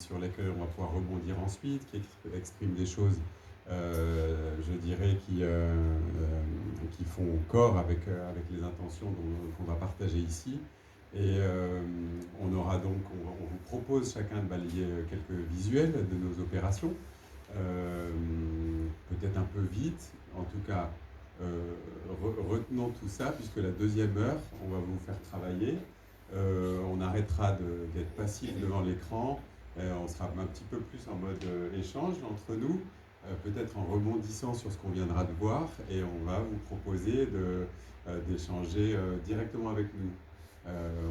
sur lesquels on va pouvoir rebondir ensuite, qui expriment des choses, je dirais, qui font corps avec les intentions qu'on va partager ici. Et on vous propose chacun de balayer quelques visuels de nos opérations, peut-être un peu vite, en tout cas. Retenons tout ça, puisque la deuxième heure, on va vous faire travailler. On arrêtera d'être passif devant l'écran. On sera un petit peu plus en mode échange entre nous, peut-être en rebondissant sur ce qu'on viendra de voir, et on va vous proposer d'échanger directement avec nous.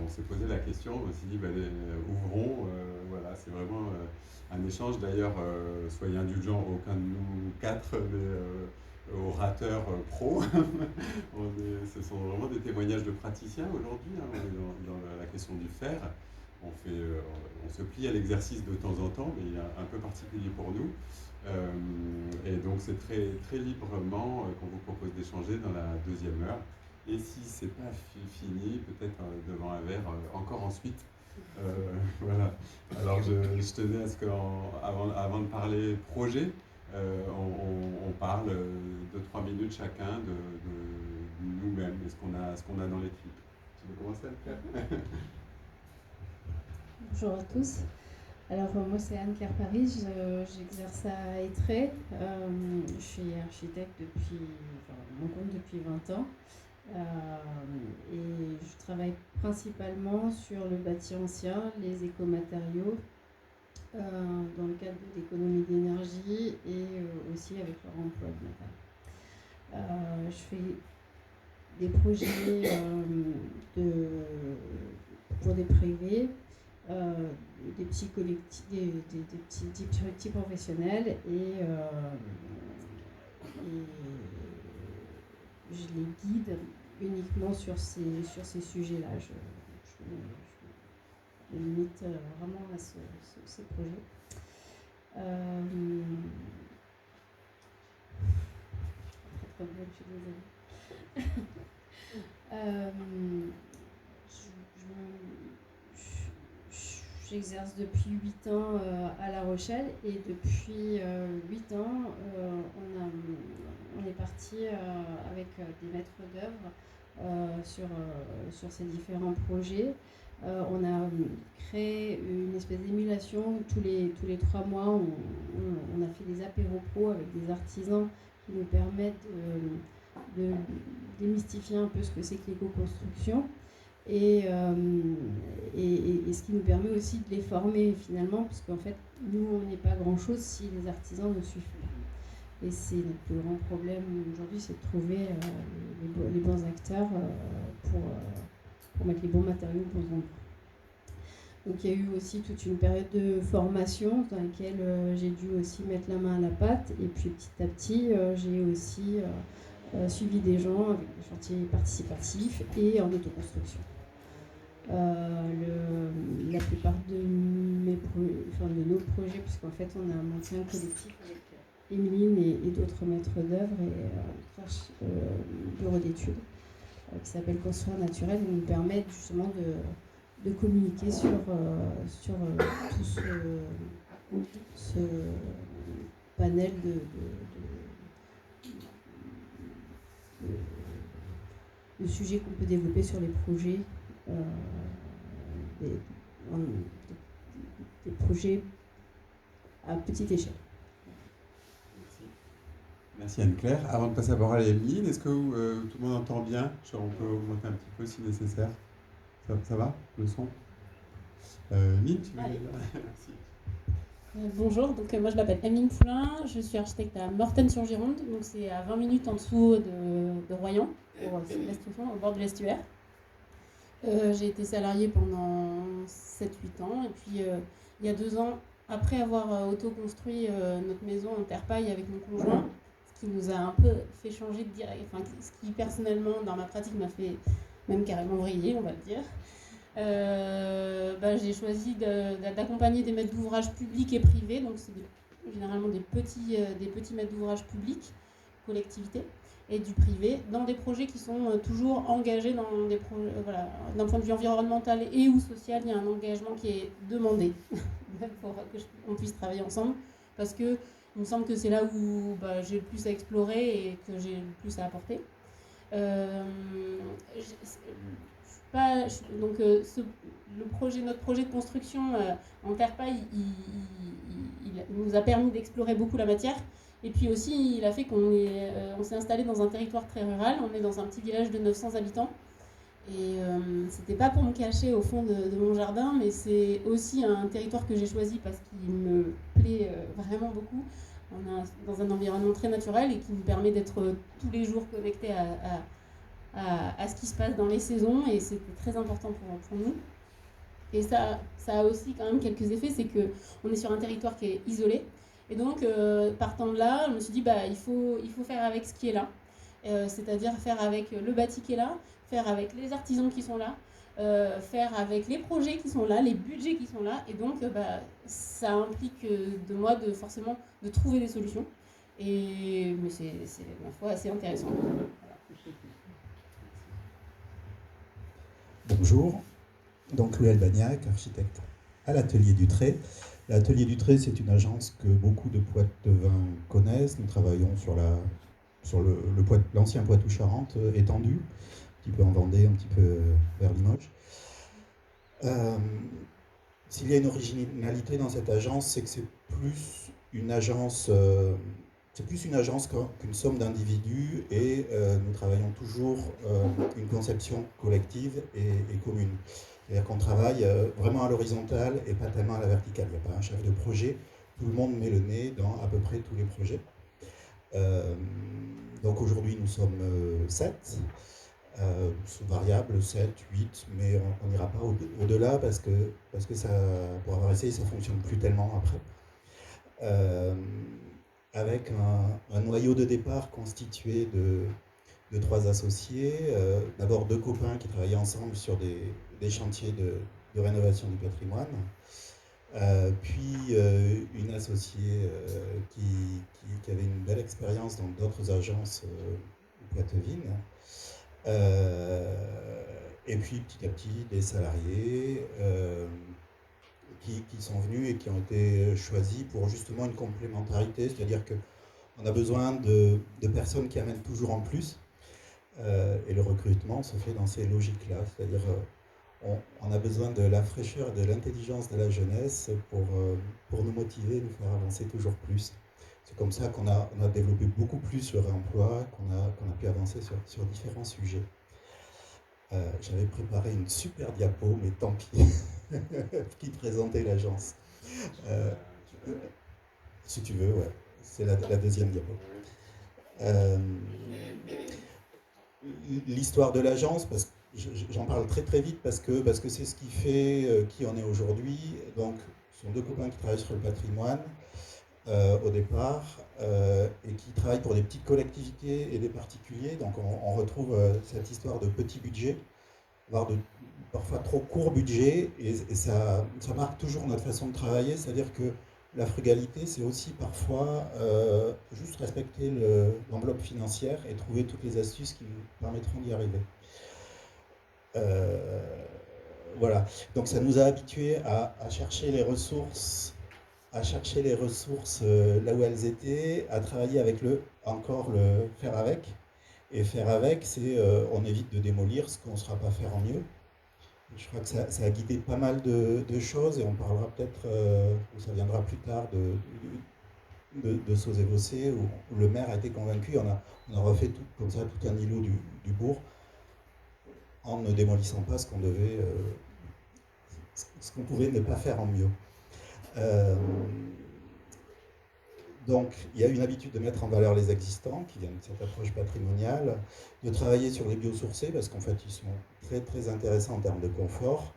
On s'est posé la question, on s'est dit, ouvrons, voilà, c'est vraiment un échange. D'ailleurs, soyez indulgents, aucun de nous quatre orateurs pros. Ce sont vraiment des témoignages de praticiens aujourd'hui, hein. On est dans la question du faire. On se plie à l'exercice de temps en temps, mais il est un peu particulier pour nous. Et donc c'est très, très librement qu'on vous propose d'échanger dans la deuxième heure. Et si c'est pas fini, peut-être devant un verre encore ensuite. Voilà. Alors je tenais à ce qu'avant de parler projet, on parle 2-3 minutes chacun de nous-mêmes, de ce qu'on a dans l'équipe. Tu veux commencer à le faire? Bonjour à tous. Alors moi c'est Anne-Claire Paris, j'exerce à Étré. Je suis architecte mon compte depuis 20 ans. Et je travaille principalement sur le bâti ancien, les écomatériaux, dans le cadre de l'économie d'énergie et aussi avec leur emploi de matériel. Je fais des projets pour des privés, des petits collectifs, des petits professionnels et je les guide uniquement sur ces sujets-là. Je me limite vraiment à ces projets. Je suis désolée. J'exerce depuis 8 ans à La Rochelle et depuis 8 ans, on est parti avec des maîtres d'œuvre sur ces différents projets. On a créé une espèce d'émulation où tous les 3 mois, on a fait des apéros pro avec des artisans qui nous permettent de démystifier un peu ce que c'est que l'éco-construction. Et ce qui nous permet aussi de les former finalement, parce qu'en fait, nous, on n'est pas grand-chose si les artisans ne suivent pas. Et c'est notre plus grand problème aujourd'hui, c'est de trouver les bons acteurs pour mettre les bons matériaux aux bons endroits. Donc il y a eu aussi toute une période de formation dans laquelle j'ai dû aussi mettre la main à la pâte. Et puis petit à petit, j'ai aussi suivi des gens avec des chantiers participatifs et en autoconstruction. La plupart de nos projets, puisqu'en fait on a monté un collectif avec Emeline et d'autres maîtres d'œuvre et bureau d'études qui s'appelle Construire Naturel, et nous permettent justement de communiquer sur tout ce panel de sujets qu'on peut développer sur les projets. Des projets à petite échelle. Merci Anne-Claire. Avant de passer la parole à Emeline, est-ce que tout le monde entend bien? On peut augmenter un petit peu si nécessaire. Ça va, le son? Emeline, tu veux dire? Merci. Bonjour, donc moi je m'appelle Emeline Poulain, je suis architecte à Mortagne-sur-Gironde, donc c'est à 20 minutes en dessous de Royan, au bord de l'estuaire. J'ai été salariée pendant 7-8 ans, et puis il y a 2 ans, après avoir autoconstruit notre maison en terre-paille avec mon conjoint, ce qui nous a un peu fait changer de direct, enfin ce qui personnellement dans ma pratique m'a fait même carrément vriller, on va le dire. J'ai choisi d'accompagner des maîtres d'ouvrage publics et privés, donc c'est généralement des petits maîtres d'ouvrage publics collectivités et du privé dans des projets qui sont toujours engagés dans des projets, voilà, d'un point de vue environnemental et ou social, il y a un engagement qui est demandé pour qu'on puisse travailler ensemble, parce que il me semble que c'est là où j'ai le plus à explorer et que j'ai le plus à apporter. Notre projet de construction en terre paille, il nous a permis d'explorer beaucoup la matière. Et puis aussi, il a fait on s'est installé dans un territoire très rural. On est dans un petit village de 900 habitants. Et c'était pas pour me cacher au fond de mon jardin, mais c'est aussi un territoire que j'ai choisi parce qu'il me plaît vraiment beaucoup. On est dans un environnement très naturel et qui nous permet d'être tous les jours connectés à ce qui se passe dans les saisons, et c'était très important pour nous. Et ça a aussi quand même quelques effets, c'est qu'on est sur un territoire qui est isolé. Et donc, partant de là, je me suis dit, il faut faire avec ce qui est là. C'est-à-dire faire avec le bâti qui est là, faire avec les artisans qui sont là, faire avec les projets qui sont là, les budgets qui sont là. Et donc, ça implique de moi forcément de trouver des solutions. Mais c'est ma foi assez intéressant. Voilà. Bonjour, donc Louis Albagnac, architecte à l'Atelier du Trait. L'Atelier du Trait, c'est une agence que beaucoup de Poitevins connaissent. Nous travaillons sur l'ancien Poitou-Charentes étendu, un petit peu en Vendée, un petit peu vers Limoges. S'il y a une originalité dans cette agence, c'est que c'est plus une agence qu'une somme d'individus, et nous travaillons toujours une conception collective et commune. C'est-à-dire qu'on travaille vraiment à l'horizontale et pas tellement à la verticale. Il n'y a pas un chef de projet, tout le monde met le nez dans à peu près tous les projets. Donc aujourd'hui nous sommes 7, variables 7, 8, mais on n'ira pas au-delà parce que ça, pour avoir essayé, ça ne fonctionne plus tellement après. Avec un noyau de départ constitué de 3 associés, d'abord 2 copains qui travaillaient ensemble sur des chantiers de rénovation du patrimoine, puis une associée qui avait une belle expérience dans d'autres agences poitevines, et puis petit à petit des salariés qui sont venus et qui ont été choisis pour justement une complémentarité, c'est-à-dire qu'on a besoin de personnes qui amènent toujours en plus, et le recrutement se fait dans ces logiques-là, c'est-à-dire on a besoin de la fraîcheur et de l'intelligence de la jeunesse pour nous motiver, nous faire avancer toujours plus. C'est comme ça qu'on a développé beaucoup plus le réemploi, qu'on a pu avancer sur différents sujets. J'avais préparé une super diapo, mais tant pis, qui présentait l'agence. Si tu veux, ouais, c'est la deuxième diapo. L'histoire de l'agence, parce que j'en parle très très vite parce que c'est ce qui fait qui on est aujourd'hui. Donc, ce sont 2 copains qui travaillent sur le patrimoine au départ, et qui travaillent pour des petites collectivités et des particuliers. Donc on retrouve cette histoire de petit budget, voire de parfois trop court budget, et ça marque toujours notre façon de travailler, c'est-à-dire que la frugalité, c'est aussi parfois juste respecter l'enveloppe financière et trouver toutes les astuces qui nous permettront d'y arriver. Voilà, donc ça nous a habitués à chercher les ressources, là où elles étaient, à travailler avec le faire avec. Et faire avec, c'est on évite de démolir ce qu'on ne saura pas faire en mieux. Je crois que ça a guidé pas mal de choses, et on parlera peut-être, ou ça viendra plus tard, de Sauzé-Vossé, où le maire a été convaincu. On a refait comme ça tout un îlot du bourg, en ne démolissant pas ce qu'on pouvait ne pas faire en mieux. Donc, il y a une habitude de mettre en valeur les existants, qui viennent de cette approche patrimoniale, de travailler sur les biosourcés, parce qu'en fait, ils sont très, très intéressants en termes de confort,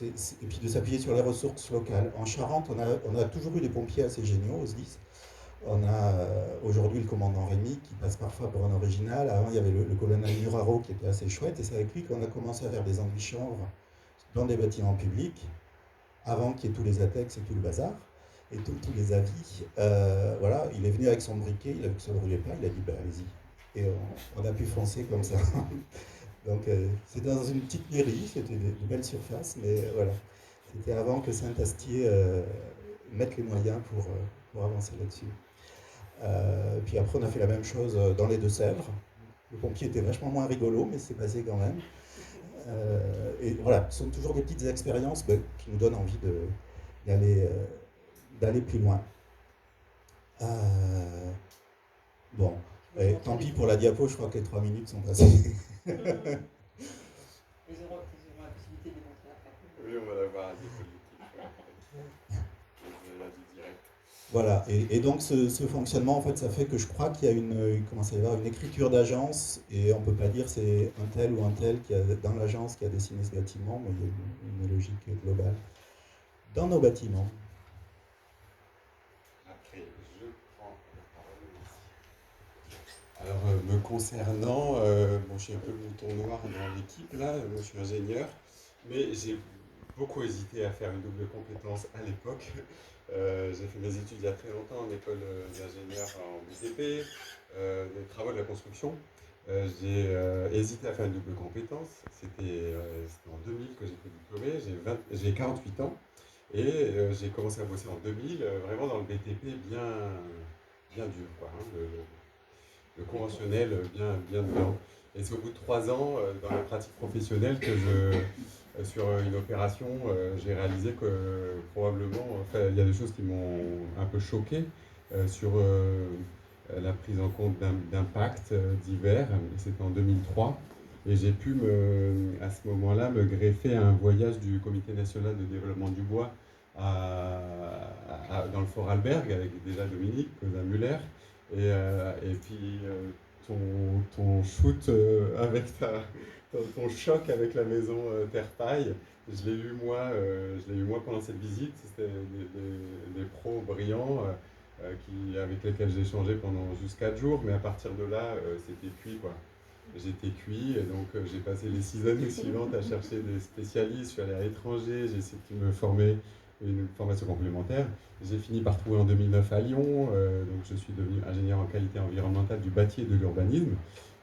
et puis de s'appuyer sur les ressources locales. En Charente, on a toujours eu des pompiers assez géniaux, au SDIS. On a aujourd'hui le commandant Rémy, qui passe parfois pour un original. Avant, il y avait le colonel Muraro, qui était assez chouette, et c'est avec lui qu'on a commencé à faire des anti-chambres dans des bâtiments publics, avant qu'il y ait tous les ATEX et tout le bazar. et tous les avis. Voilà, il est venu avec son briquet, il a vu que ça ne brûlait pas, il a dit bah, allez-y. Et on a pu foncer comme ça. Donc c'était dans une petite mairie, c'était de belles surfaces, mais voilà. C'était avant que Saint-Astier mette les moyens pour avancer là-dessus. Puis après, on a fait la même chose dans les Deux-Sèvres. Le pompier était vachement moins rigolo, mais c'est passé quand même. Et voilà, ce sont toujours des petites expériences qui nous donnent envie d'aller plus loin. Bon, et tant pis pour la diapo, je crois que les 3 minutes sont passées. Ils auront la possibilité de montrer après. Oui, on va l'avoir à Voilà, et donc ce fonctionnement, en fait, ça fait que je crois qu'il y a il commence à y avoir une écriture d'agence, et on ne peut pas dire c'est un tel ou un tel qui a, dans l'agence qui a dessiné ce bâtiment, mais il y a une logique globale dans nos bâtiments. Après, je prends la parole aussi. Alors, me concernant, bon, je suis un peu le mouton noir dans l'équipe, là, moi je suis ingénieur, mais j'ai beaucoup hésité à faire une double compétence à l'époque. J'ai fait mes études il y a très longtemps en école d'ingénieur en BTP, des travaux de la construction. J'ai hésité à faire une double compétence. C'était en 2000 que j'étais diplômé, j'ai 48 ans et j'ai commencé à bosser en 2000, vraiment dans le BTP bien dur, quoi, hein, le conventionnel bien dedans. Et c'est au bout de 3 ans dans la pratique professionnelle que sur une opération, j'ai réalisé que probablement, enfin, il y a des choses qui m'ont un peu choqué sur la prise en compte d'impacts divers. C'était en 2003. Et j'ai pu, à ce moment-là, me greffer à un voyage du Comité national de développement du bois dans le Vorarlberg avec déjà Dominique Cosa-Müller. Et puis ton shoot avec ton choc avec la maison Terre-Paille, je l'ai eu moi pendant cette visite. C'était des pros brillants avec lesquels j'ai échangé pendant juste 4 jours, mais à partir de là, c'était cuit, quoi. J'étais cuit, et donc j'ai passé les 6 années suivantes à chercher des spécialistes. Je suis allé à l'étranger, j'ai essayé de me former une formation complémentaire. J'ai fini par trouver en 2009 à Lyon, donc je suis devenu ingénieur en qualité environnementale du bâti et de l'urbanisme,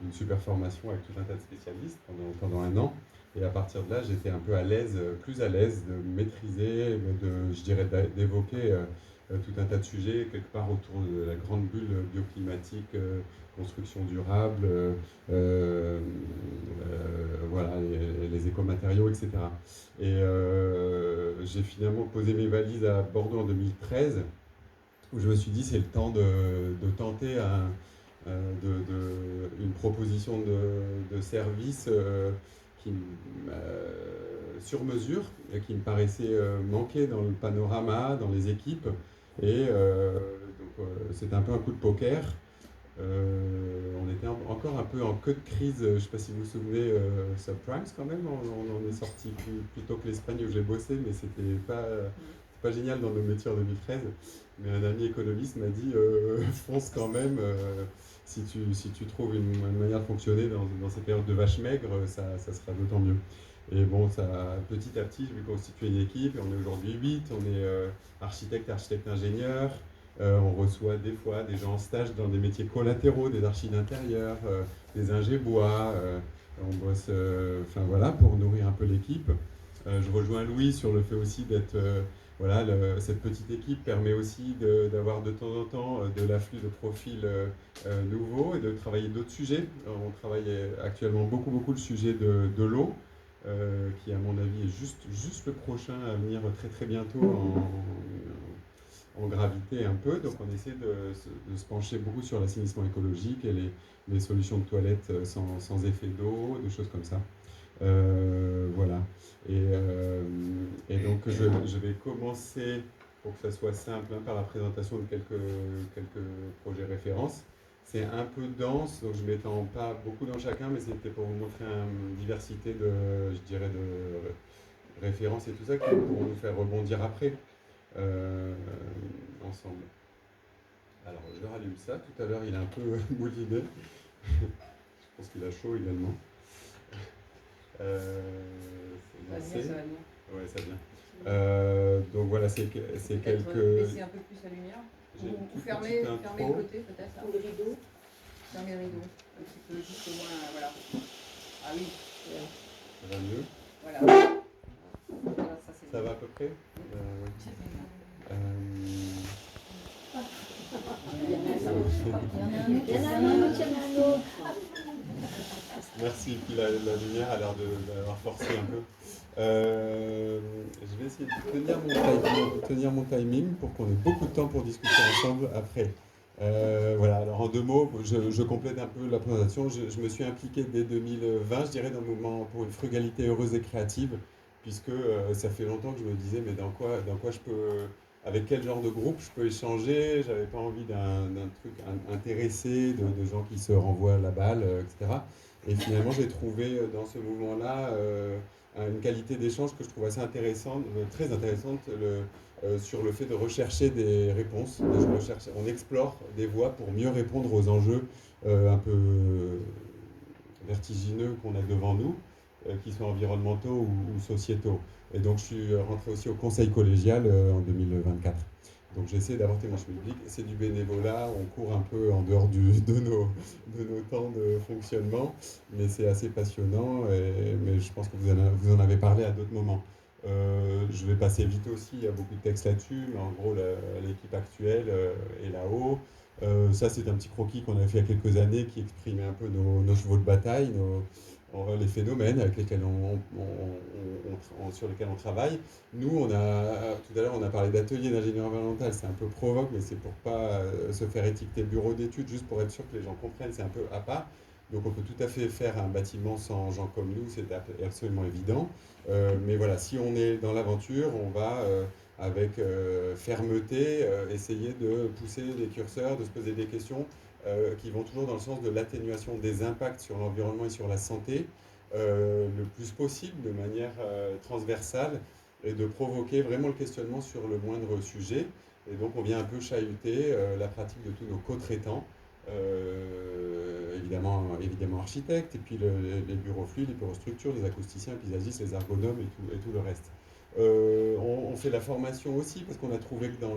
une super formation avec tout un tas de spécialistes pendant 1 an. Et à partir de là, j'étais un peu plus à l'aise de maîtriser, je dirais d'évoquer tout un tas de sujets, quelque part autour de la grande bulle bioclimatique, construction durable, voilà, les écomatériaux, etc. Et j'ai finalement posé mes valises à Bordeaux en 2013, où je me suis dit c'est le temps de tenter une proposition de service sur mesure, qui me paraissait manquer dans le panorama, dans les équipes. Et donc c'était un peu un coup de poker. On était encore un peu en queue de crise, je ne sais pas si vous vous souvenez, subprimes quand même, on en est sorti plus tôt que l'Espagne où j'ai bossé, mais c'était pas génial dans nos métiers en 2013. Mais un ami économiste m'a dit fonce quand même, si tu trouves une manière de fonctionner dans ces périodes de vache maigre, ça sera d'autant mieux. Et bon, petit à petit, je vais constituer une équipe, et on est aujourd'hui 8, on est architecte ingénieur. On reçoit des fois des gens en stage dans des métiers collatéraux, des archives d'intérieur, des ingé-bois. On bosse voilà, pour nourrir un peu l'équipe. Je rejoins Louis sur le fait aussi d'être... voilà, cette petite équipe permet aussi d'avoir de temps en temps de l'afflux de profils nouveaux et de travailler d'autres sujets. On travaille actuellement beaucoup le sujet de l'eau, qui à mon avis est juste le prochain à venir très bientôt en gravité un peu. Donc on essaie de se pencher beaucoup sur l'assainissement écologique et les solutions de toilettes sans effet d'eau, des choses comme ça. Voilà. Et donc je vais commencer, pour que ça soit simple, par la présentation de quelques projets références. C'est un peu dense, donc je ne m'étends pas beaucoup dans chacun, mais c'était pour vous montrer une diversité de références et tout ça qui pourront nous faire rebondir après. Ensemble. Alors je rallume ça, tout à l'heure il est un peu mouliné, je pense qu'il a chaud également. Ça va bien. Ouais, ça vient. Donc voilà, c'est Peut-être quelques... baisser un peu plus la lumière. J'ai une Ou toute fermer petite le intro. côté peut-être. Là. Ou le rideau. Fermer le rideau. Un petit peu, juste au moins, voilà. Ah oui. Ça va mieux? Voilà. Voilà, ça c'est Ça bon. va à peu près? Oui. Merci, puis la lumière a l'air d'avoir forcé un peu. Je vais essayer de tenir mon timing pour qu'on ait beaucoup de temps pour discuter ensemble après. Voilà, alors en 2 mots, je complète un peu la présentation. Je me suis impliqué dès 2020, je dirais, dans le mouvement pour une frugalité heureuse et créative, puisque ça fait longtemps que je me disais, mais dans quoi je peux, avec quel genre de groupe je peux échanger. J'avais pas envie d'un truc intéressé, de gens qui se renvoient la balle, etc. Et finalement, j'ai trouvé dans ce mouvement-là une qualité d'échange que je trouve assez intéressante, très intéressante, sur le fait de rechercher des réponses. On explore des voies pour mieux répondre aux enjeux un peu vertigineux qu'on a devant nous, qu'ils soient environnementaux ou sociétaux. Et donc, je suis rentré aussi au conseil collégial en 2024. Donc, j'essaie d'apporter mon chemin public. C'est du bénévolat, on court un peu en dehors de nos temps de fonctionnement, mais c'est assez passionnant. Mais je pense que vous en avez parlé à d'autres moments. Je vais passer vite aussi, il y a beaucoup de textes là-dessus, mais en gros, l'équipe actuelle est là-haut. Ça, c'est un petit croquis qu'on a fait il y a quelques années qui exprimait un peu nos chevaux de bataille, les phénomènes avec lesquels sur lesquels on travaille. Nous, tout à l'heure, on a parlé d'atelier d'ingénierie environnementale, c'est un peu provoque, mais c'est pour pas se faire étiqueter bureau d'études, juste pour être sûr que les gens comprennent, c'est un peu à part. Donc on peut tout à fait faire un bâtiment sans gens comme nous, c'est absolument évident. Mais voilà, si on est dans l'aventure, on va avec fermeté essayer de pousser des curseurs, de se poser des questions qui vont toujours dans le sens de l'atténuation des impacts sur l'environnement et sur la santé, le plus possible, de manière transversale, et de provoquer vraiment le questionnement sur le moindre sujet. Et donc on vient un peu chahuter la pratique de tous nos co-traitants, évidemment architectes, et puis les bureaux fluides, les bureaux structures, les acousticiens, les paysagistes, les ergonomes et tout le reste. On fait la formation aussi parce qu'on a trouvé que dans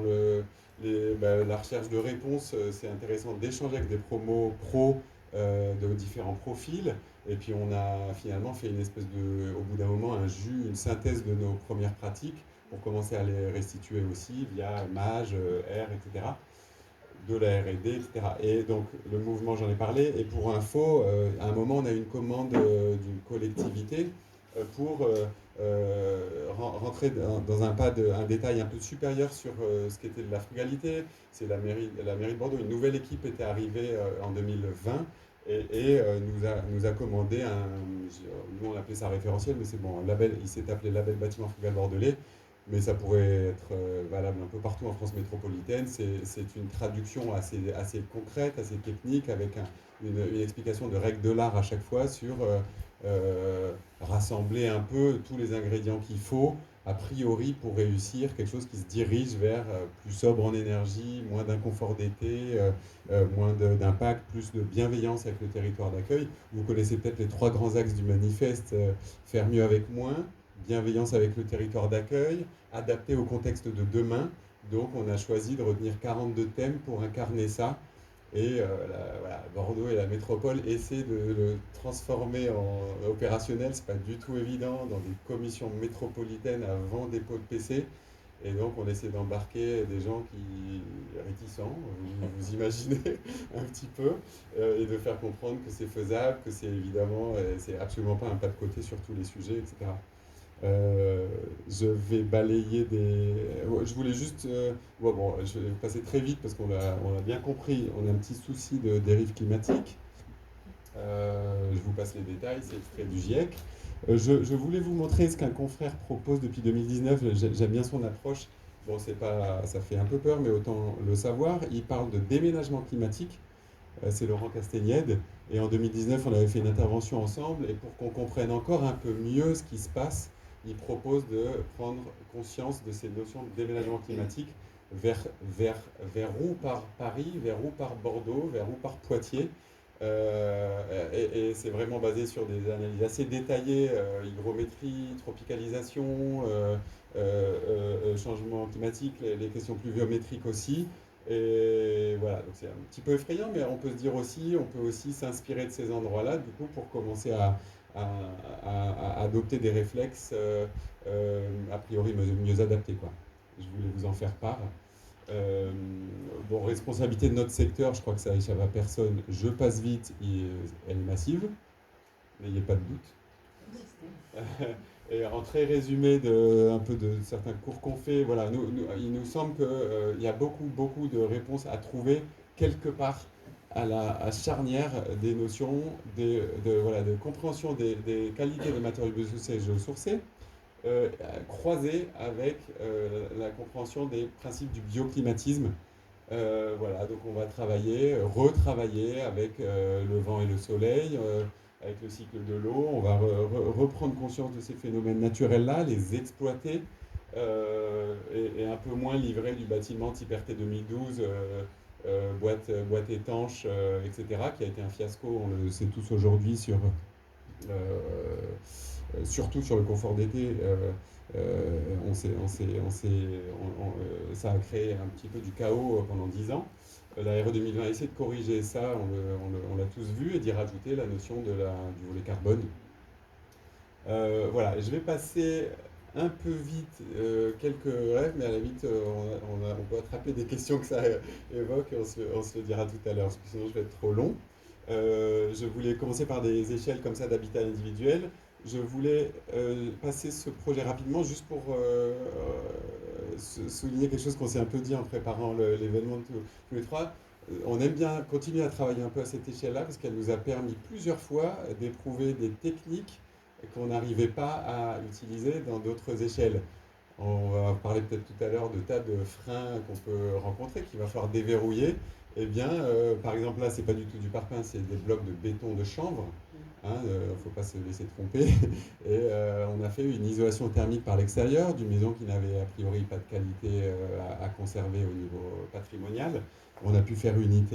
la recherche de réponses, c'est intéressant d'échanger avec des promos pros de différents profils. Et puis on a finalement fait une espèce au bout d'un moment, une synthèse de nos premières pratiques pour commencer à les restituer aussi via MAGE, R, etc. De la R&D, etc. Et donc le mouvement, j'en ai parlé. Et pour info, à un moment, on a eu une commande d'une collectivité pour rentrer dans un détail un peu supérieur sur ce qu'était de la frugalité. C'est la mairie de Bordeaux. Une nouvelle équipe était arrivée en 2020 et nous a commandé nous on appelait ça référentiel, mais c'est bon, un label, il s'est appelé Label Bâtiment Frugal Bordelais. Mais ça pourrait être valable un peu partout en France métropolitaine. C'est une traduction assez concrète, assez technique, avec une explication de règles de l'art à chaque fois sur rassembler un peu tous les ingrédients qu'il faut, a priori, pour réussir quelque chose qui se dirige vers plus sobre en énergie, moins d'inconfort d'été, moins d'impact, plus de bienveillance avec le territoire d'accueil. Vous connaissez peut-être les 3 grands axes du manifeste, faire mieux avec moins, bienveillance avec le territoire d'accueil, adapté au contexte de demain. Donc on a choisi de retenir 42 thèmes pour incarner ça. Et Bordeaux et la métropole essaient de le transformer en opérationnel. C'est pas du tout évident dans des commissions métropolitaines avant dépôt de PC. Et donc on essaie d'embarquer des gens réticents, vous imaginez un petit peu, et de faire comprendre que c'est faisable, que c'est évidemment, c'est absolument pas un pas de côté sur tous les sujets, etc. Je vais balayer je voulais juste... je vais passer très vite parce qu'on a bien compris, on a un petit souci de dérive climatique. Je vous passe les détails, c'est extrait du GIEC. Je voulais vous montrer ce qu'un confrère propose depuis 2019. J'aime bien son approche. Bon, ça fait un peu peur, mais autant le savoir. Il parle de déménagement climatique. C'est Laurent Castagnède. Et en 2019, on avait fait une intervention ensemble. Et pour qu'on comprenne encore un peu mieux ce qui se passe, il propose de prendre conscience de ces notions de déménagement climatique vers où par Paris, vers où par Bordeaux, vers où par Poitiers. Et c'est vraiment basé sur des analyses assez détaillées, hygrométrie, tropicalisation, changement climatique, les questions pluviométriques aussi. Et voilà, donc c'est un petit peu effrayant, mais on peut se dire aussi, on peut aussi s'inspirer de ces endroits-là, du coup, pour commencer à adopter des réflexes a priori mieux adaptés, quoi. Je voulais vous en faire part. Euh, bon, responsabilité de notre secteur, je crois que ça échappe à personne. Je passe vite, elle est massive, n'ayez pas de doute. Et en très résumé un peu de certains cours qu'on fait, voilà, il nous semble qu'il y a beaucoup de réponses à trouver quelque part à la charnière des notions de compréhension des qualités des matériaux biosourcés et géosourcés, croisées avec la compréhension des principes du bioclimatisme. Voilà, donc on va retravailler avec le vent et le soleil, avec le cycle de l'eau. On va reprendre conscience de ces phénomènes naturels-là, les exploiter, et un peu moins livrer du bâtiment type RT 2012, boîte étanche, etc., qui a été un fiasco, on le sait tous aujourd'hui, surtout sur le confort d'été. Ça a créé un petit peu du chaos pendant 10 ans. La RE 2020 a essayé de corriger ça, on l'a tous vu, et d'y rajouter la notion du volet carbone. Voilà, je vais passer un peu vite quelques rêves, mais à la limite, on peut attraper des questions que ça évoque, et on se le dira tout à l'heure, parce que sinon je vais être trop long. Je voulais commencer par des échelles comme ça d'habitat individuel. Je voulais passer ce projet rapidement juste pour souligner quelque chose qu'on s'est un peu dit en préparant l'événement de tous les trois. On aime bien continuer à travailler un peu à cette échelle-là parce qu'elle nous a permis plusieurs fois d'éprouver des techniques qu'on n'arrivait pas à utiliser dans d'autres échelles. On va parler peut-être tout à l'heure de tas de freins qu'on peut rencontrer, qu'il va falloir déverrouiller. Eh bien, par exemple, là, c'est pas du tout du parpaing, c'est des blocs de béton de chanvre. Il ne faut pas se laisser tromper. Et on a fait une isolation thermique par l'extérieur d'une maison qui n'avait a priori pas de qualité à conserver au niveau patrimonial. On a pu faire une ITE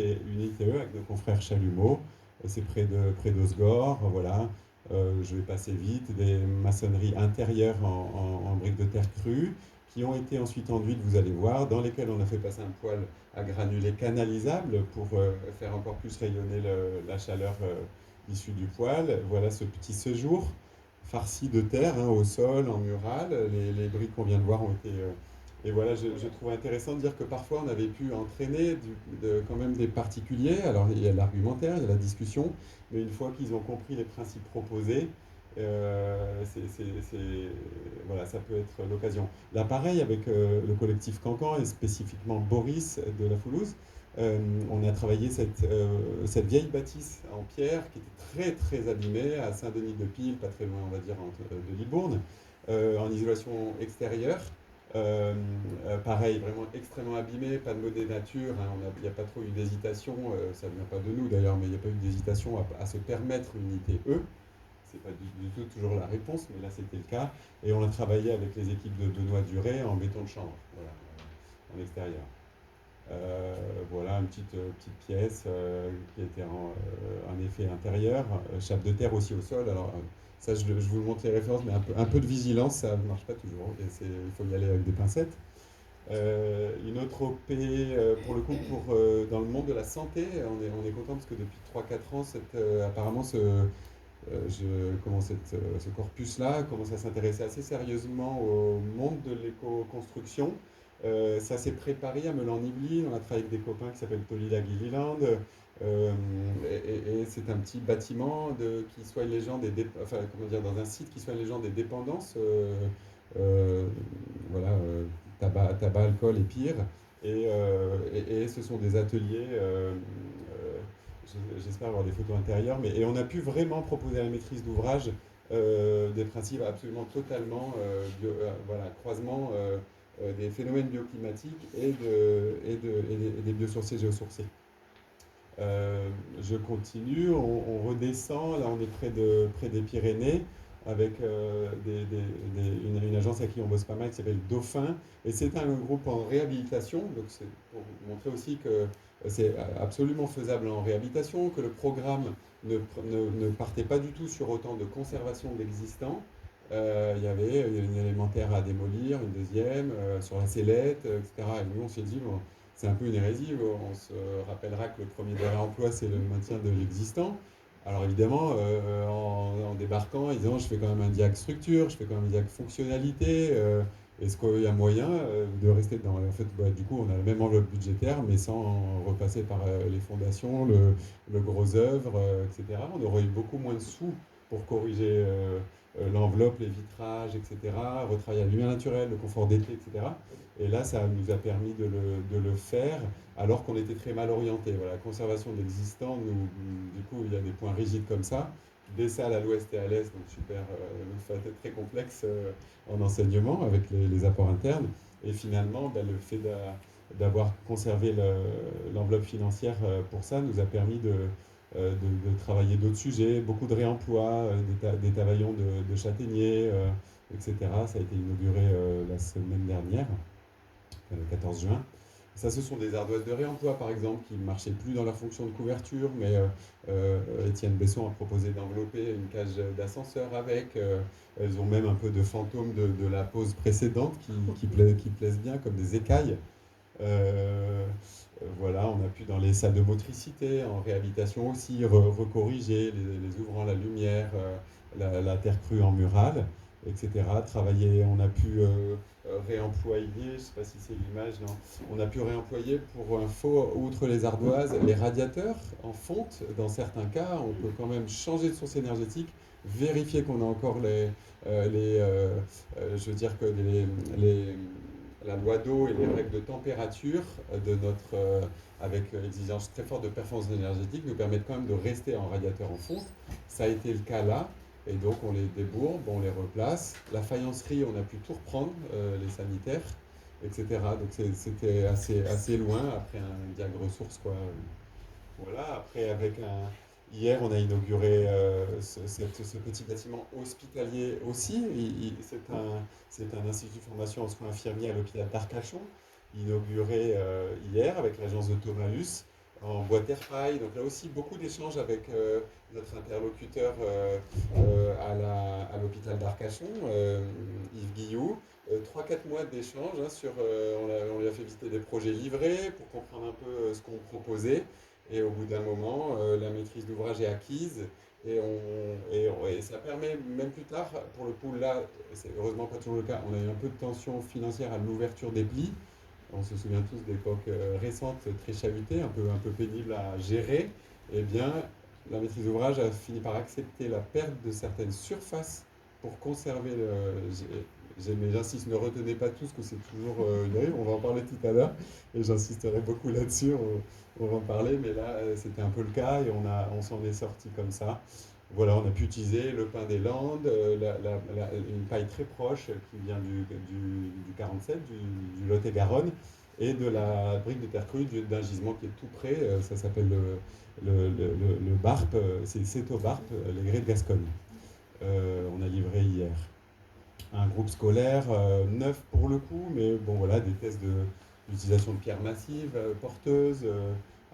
avec nos confrères Chalumeau. C'est près d'Osgore, voilà. Je vais passer vite, des maçonneries intérieures en briques de terre crue qui ont été ensuite enduites, vous allez voir, dans lesquelles on a fait passer un poêle à granulés canalisable pour faire encore plus rayonner la chaleur issue du poêle. Voilà ce petit séjour farci de terre au sol, en mural. Les briques qu'on vient de voir ont été... et voilà, je trouve intéressant de dire que parfois on avait pu entraîner quand même des particuliers. Alors il y a l'argumentaire, il y a la discussion, mais une fois qu'ils ont compris les principes proposés, voilà, ça peut être l'occasion. Là, pareil, avec le collectif Cancan et spécifiquement Boris de la Foulouse, on a travaillé cette vieille bâtisse en pierre qui était très abîmée à Saint-Denis-de-Pile, pas très loin, on va dire, de Libourne, en isolation extérieure. Pareil, vraiment extrêmement abîmé, pas de modèle nature, il n'y a pas trop eu d'hésitation, ça ne vient pas de nous d'ailleurs, mais il n'y a pas eu d'hésitation à se permettre une ITE. C'est pas du tout toujours la réponse, mais là c'était le cas. Et on a travaillé avec les équipes de Benoît Duret en béton de chanvre, voilà, en extérieur. Voilà une petite pièce qui était en effet intérieur, chape de terre aussi au sol. Alors ça, je vous montre les références, mais un peu de vigilance, ça ne marche pas toujours. Et il faut y aller avec des pincettes. Une autre OP, pour le coup, dans le monde de la santé, on est content parce que depuis 3-4 ans, apparemment, ce corpus-là commence à s'intéresser assez sérieusement au monde de l'éco-construction. Ça s'est préparé à Meulan-Yvelines, on a travaillé avec des copains qui s'appellent Tolila Gilliland, et c'est un petit bâtiment qui soigne les gens dans un site qui soigne les gens des dépendances, voilà, tabac, alcool et pire, et ce sont des ateliers, j'espère avoir des photos intérieures, et on a pu vraiment proposer à la maîtrise d'ouvrage des principes absolument totalement, voilà, croisement des phénomènes bioclimatiques et des biosourcés géosourcés. Je continue, on redescend, là on est près des Pyrénées. avec une agence avec qui on bosse pas mal qui s'appelle Dauphin. Et c'est un groupe en réhabilitation, donc c'est pour montrer aussi que c'est absolument faisable en réhabilitation, que le programme ne partait pas du tout sur autant de conservation d'existants. Il y avait une élémentaire à démolir, une deuxième, sur la sellette, etc. Et nous, on s'est dit, bon, c'est un peu une hérésie. On se rappellera que le premier de réemploi, c'est le maintien de l'existant. Alors évidemment, en débarquant, ils disent, je fais quand même un diag structure, je fais quand même un diag fonctionnalité. Est-ce qu'il y a moyen de rester dedans? Et en fait, du coup, on a la même enveloppe budgétaire, mais sans repasser par les fondations, le gros œuvre, etc. On aurait eu beaucoup moins de sous pour corriger l'enveloppe, les vitrages, etc., retravailler la lumière naturelle, le confort d'été, etc. Et là, ça nous a permis de le faire alors qu'on était très mal orienté. Voilà, conservation de l'existant, du coup, il y a des points rigides comme ça. Des salles à l'ouest et à l'est, donc super, très complexe en enseignement avec les apports internes. Et finalement, le fait d'avoir conservé l'enveloppe financière pour ça nous a permis de travailler d'autres sujets, beaucoup de réemploi, des tabaillons de châtaigniers, etc. Ça a été inauguré la semaine dernière, le 14 juin. Ça, ce sont des ardoises de réemploi, par exemple, qui ne marchaient plus dans leur fonction de couverture, mais Étienne Besson a proposé d'envelopper une cage d'ascenseur avec. Elles ont même un peu de fantôme de la pose précédente qui plaisent bien, comme des écailles. Voilà, on a pu dans les salles de motricité, en réhabilitation aussi, recorriger les ouvrants, la lumière, la terre crue en murale, etc. Travailler, on a pu réemployer, je ne sais pas si c'est l'image, non, on a pu réemployer pour info, outre les ardoises, les radiateurs en fonte. Dans certains cas, on peut quand même changer de source énergétique, vérifier qu'on a encore je veux dire que la loi d'eau et les règles de température de avec exigence très forte de performance énergétique nous permettent quand même de rester en radiateur en fonte. Ça a été le cas là, et donc on les débourbe, on les replace. La faïencerie, on a pu tout reprendre, les sanitaires, etc. Donc c'était assez loin après un diag ressource, quoi. Voilà, après hier, on a inauguré ce petit bâtiment hospitalier aussi. C'est un institut de formation en soins infirmiers à l'hôpital d'Arcachon, inauguré hier avec l'agence de Thomas en bois terre paille. Donc là aussi, beaucoup d'échanges avec notre interlocuteur à l'hôpital d'Arcachon, Yves Guillou. 3-4 mois d'échanges on lui a fait visiter des projets livrés pour comprendre un peu ce qu'on proposait. Et au bout d'un moment, la maîtrise d'ouvrage est acquise. Et ça permet, même plus tard, pour le coup, là, c'est heureusement pas toujours le cas, on a eu un peu de tension financière à l'ouverture des plis. On se souvient tous d'époques récentes, très chahutées, un peu pénibles à gérer. Eh bien, la maîtrise d'ouvrage a fini par accepter la perte de certaines surfaces pour conserver mais j'insiste, ne retenez pas tous que c'est toujours une règle, on va en parler tout à l'heure, et j'insisterai beaucoup là-dessus, on va en parler, mais là c'était un peu le cas, et on s'en est sorti comme ça. Voilà, on a pu utiliser le pin des Landes, une paille très proche qui vient du 47, du Lot-et-Garonne, et de la brique de terre crue d'un gisement qui est tout près, ça s'appelle le Barp, c'est au Barp, les grès de Gascogne. On a livré hier. Un groupe scolaire neuf pour le coup, mais bon voilà, des tests d'utilisation de pierres massives, porteuses,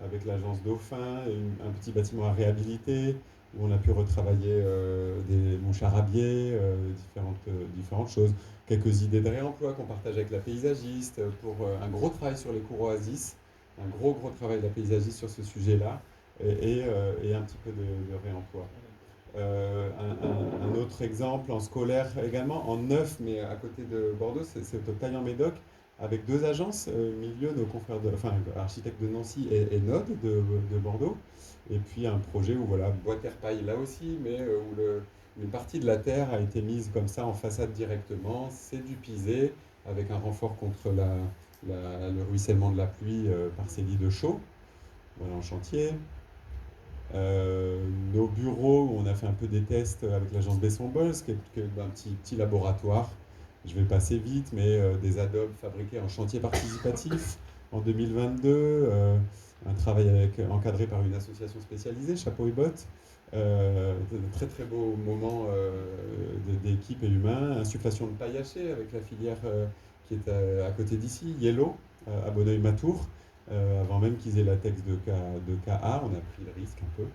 avec l'agence Dauphin, un petit bâtiment à réhabiliter, où on a pu retravailler des mouches arabiées, différentes choses. Quelques idées de réemploi qu'on partage avec la paysagiste, pour un gros travail sur les cours oasis, un gros travail de la paysagiste sur ce sujet-là, et un petit peu de réemploi. Un autre exemple en scolaire également, en neuf, mais à côté de Bordeaux, c'est au Taillan-Médoc, avec deux agences, milieu, nos confrères architectes de Nancy et Node de Bordeaux, et puis un projet où voilà, bois terre paille là aussi, mais où une partie de la terre a été mise comme ça en façade directement, c'est du pisé, avec un renfort contre le ruissellement de la pluie par ces lits de chaux, voilà, en chantier. Nos bureaux, où on a fait un peu des tests avec l'agence Besson-Bols, qui est un petit laboratoire. Je vais passer vite, mais des adobes fabriqués en chantier participatif en 2022, un travail encadré par une association spécialisée, Chapeau et Bottes, De très très beaux moments d'équipe et humains. Insufflation de paille hachée avec la filière qui est à côté d'ici, Yellow, à Bonneuil-Matour. Avant même qu'ils aient la texte de KA, on a pris le risque un peu.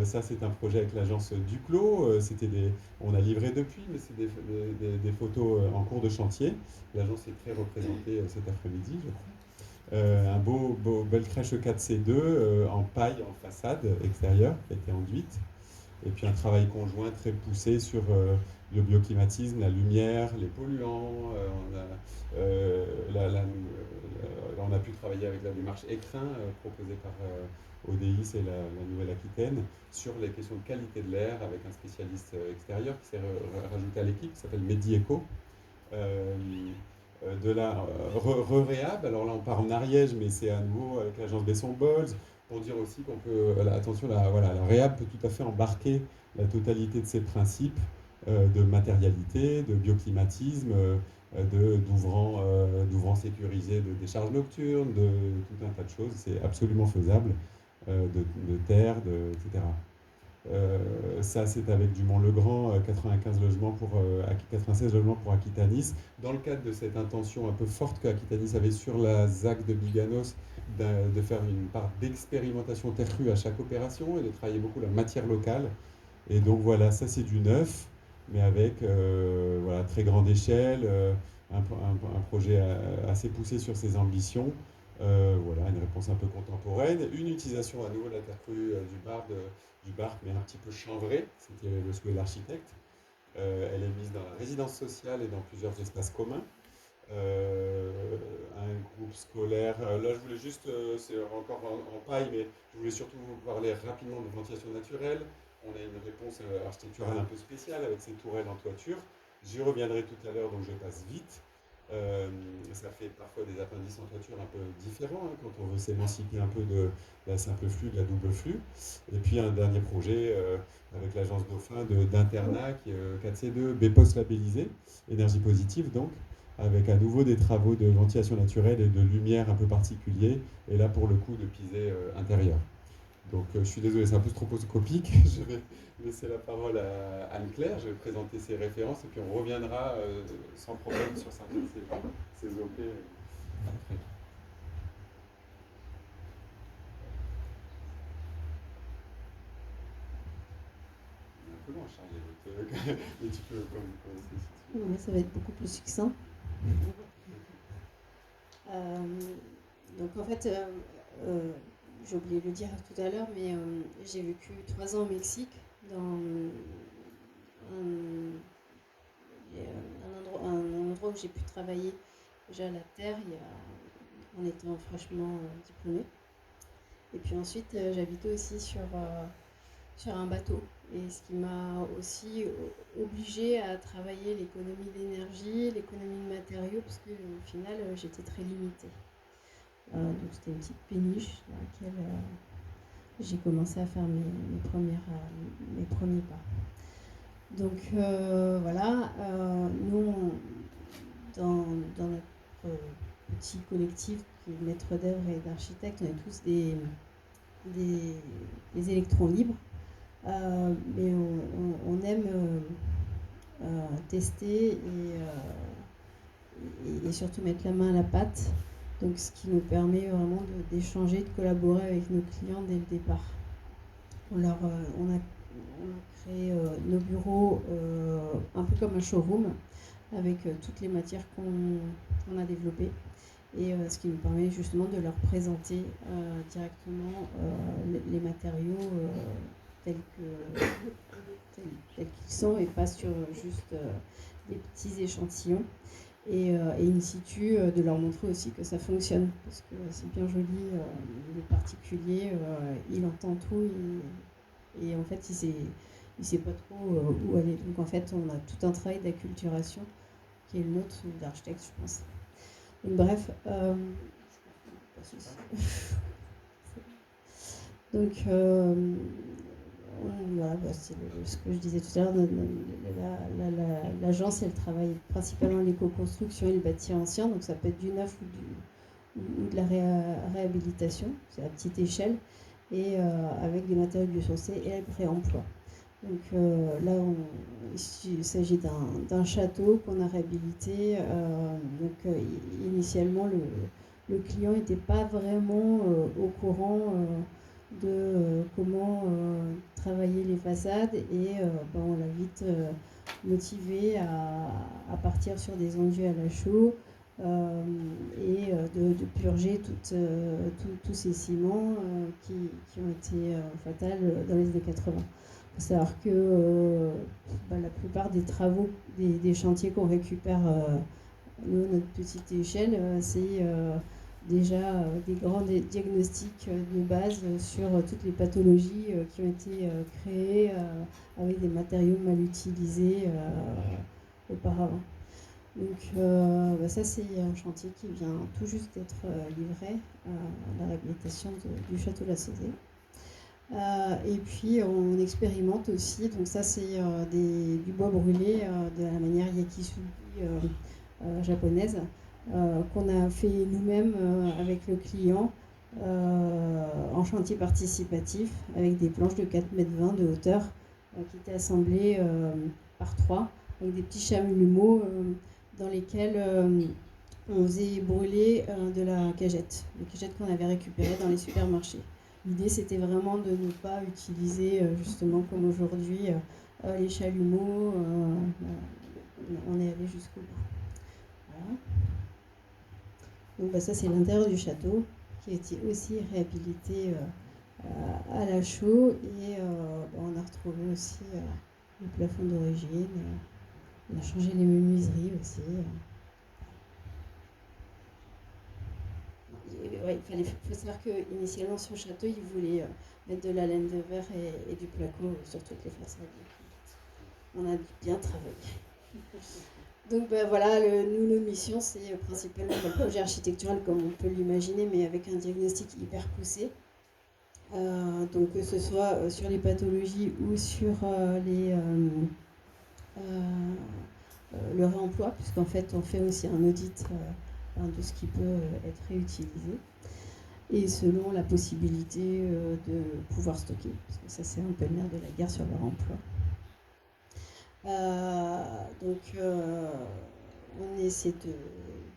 Ça, c'est un projet avec l'agence Duclos. On a livré depuis, mais c'est des photos en cours de chantier. L'agence est très représentée cet après-midi, je crois. Belle crèche 4C2 en paille en façade extérieure qui a été enduite. Et puis un travail conjoint très poussé sur le bioclimatisme, la lumière, les polluants. On a pu travailler avec la démarche Écrin proposée par ODIS et la Nouvelle-Aquitaine sur les questions de qualité de l'air avec un spécialiste extérieur qui s'est rajouté à l'équipe qui s'appelle Mehdi Eco. De la Réhab, alors là on part en Ariège, mais c'est à nouveau avec l'agence Besson-Bolz, pour dire aussi qu'on peut, attention, la Réhab peut tout à fait embarquer la totalité de ces principes de matérialité, de bioclimatisme, d'ouvrants sécurisés de décharge nocturne, de tout un tas de choses. C'est absolument faisable, de terre, etc. Ça, c'est avec Dumont-le-Grand, 96 logements pour Aquitanis. Dans le cadre de cette intention un peu forte que Aquitanis avait sur la ZAC de Biganos, de faire une part d'expérimentation terre-rue à chaque opération et de travailler beaucoup la matière locale. Et donc voilà, ça c'est du neuf, mais avec très grande échelle, un projet assez poussé sur ses ambitions. Une réponse un peu contemporaine. Une utilisation à nouveau de la terre crue du Barth, mais un petit peu chanvrée, c'était le souhait de l'architecte. Elle est mise dans la résidence sociale et dans plusieurs espaces communs. Un groupe scolaire. Là, je voulais juste, c'est encore en paille, mais je voulais surtout vous parler rapidement de ventilation naturelle. On a une réponse architecturale un peu spéciale avec ces tourelles en toiture. J'y reviendrai tout à l'heure, donc je passe vite. Ça fait parfois des appendices en toiture un peu différents quand on veut s'émanciper un peu de la simple flux, de la double flux. Et puis un dernier projet avec l'agence Dauphin d'internat qui est 4C2, BPOS labellisé, énergie positive donc, avec à nouveau des travaux de ventilation naturelle et de lumière un peu particuliers, et là pour le coup de pisé intérieur. Donc je suis désolé, c'est un peu stroboscopique. Je vais laisser la parole à Anne-Claire, je vais présenter ses références et puis on reviendra sans problème sur certains de ces OP après. Un peu loin, Charlie, mais tu peux commencer. Oui, ça va être beaucoup plus succinct. Donc en fait, j'ai oublié de le dire tout à l'heure, mais j'ai vécu 3 ans au Mexique dans un endroit où j'ai pu travailler déjà la terre en étant fraîchement diplômée. Et puis ensuite, j'habitais aussi sur un bateau. Et ce qui m'a aussi obligée à travailler l'économie d'énergie, l'économie de matériaux, parce qu'au final, j'étais très limitée. Donc c'était une petite péniche dans laquelle j'ai commencé à faire mes premiers pas. Donc voilà, nous, dans notre petit collectif qui est maître d'œuvre et d'architectes, on est tous des électrons libres. Mais on aime tester et surtout mettre la main à la pâte. Donc, ce qui nous permet vraiment d'échanger, de collaborer avec nos clients dès le départ. On a créé nos bureaux un peu comme un showroom avec toutes les matières qu'on a développées. Et ce qui nous permet justement de leur présenter directement les matériaux tels qu'ils sont et pas sur juste des petits échantillons. Et in situ, de leur montrer aussi que ça fonctionne. Parce que c'est bien joli, le particulier, il entend tout et en fait, il sait pas trop où aller. Donc en fait, on a tout un travail d'acculturation qui est le nôtre, d'architecte, je pense. Donc, bref, donc voilà, c'est ce que je disais tout à l'heure. L'agence, elle travaille principalement l'éco-construction et le bâti ancien, donc ça peut être du neuf ou de la réhabilitation, c'est à petite échelle. et avec des matériaux biosourcés et le réemploi. Donc là, il s'agit d'un château qu'on a réhabilité. Initialement, le client n'était pas vraiment au courant de comment travailler les façades et on l'a vite motivé à partir sur des enduits à la chaux et de purger tous ces ciments qui ont été fatals dans les années 80. Il faut savoir que la plupart des travaux, des chantiers qu'on récupère, nous, notre petite échelle, c'est déjà des grands diagnostics de base sur toutes les pathologies qui ont été créées avec des matériaux mal utilisés auparavant. Donc ça, c'est un chantier qui vient tout juste d'être livré à la réhabilitation du château La Sauzée. Et puis on expérimente aussi, donc ça c'est du bois brûlé de la manière yakisobe japonaise qu'on a fait nous-mêmes avec le client en chantier participatif avec des planches de 4,20 m de hauteur qui étaient assemblées par 3 avec des petits chalumeaux dans lesquels on faisait brûler de la cagette qu'on avait récupérée dans les supermarchés. L'idée, c'était vraiment de ne pas utiliser, justement, comme aujourd'hui, les chalumeaux. On est allé jusqu'au bout. Voilà. Donc, ça, c'est l'intérieur du château, qui a été aussi réhabilité à la chaux. Et on a retrouvé aussi le plafond d'origine. On a changé les menuiseries aussi. Il faut savoir qu'initialement sur le château, ils voulaient mettre de la laine de verre et du placo sur toutes les façades. On a bien travaillé. Donc voilà, nos missions, c'est principalement le projet architectural comme on peut l'imaginer, mais avec un diagnostic hyper poussé. Donc que ce soit sur les pathologies ou sur le réemploi, puisqu'en fait on fait aussi un audit de ce qui peut être réutilisé et selon la possibilité de pouvoir stocker, parce que ça c'est un peu le nerf de la guerre sur leur emploi. On essaie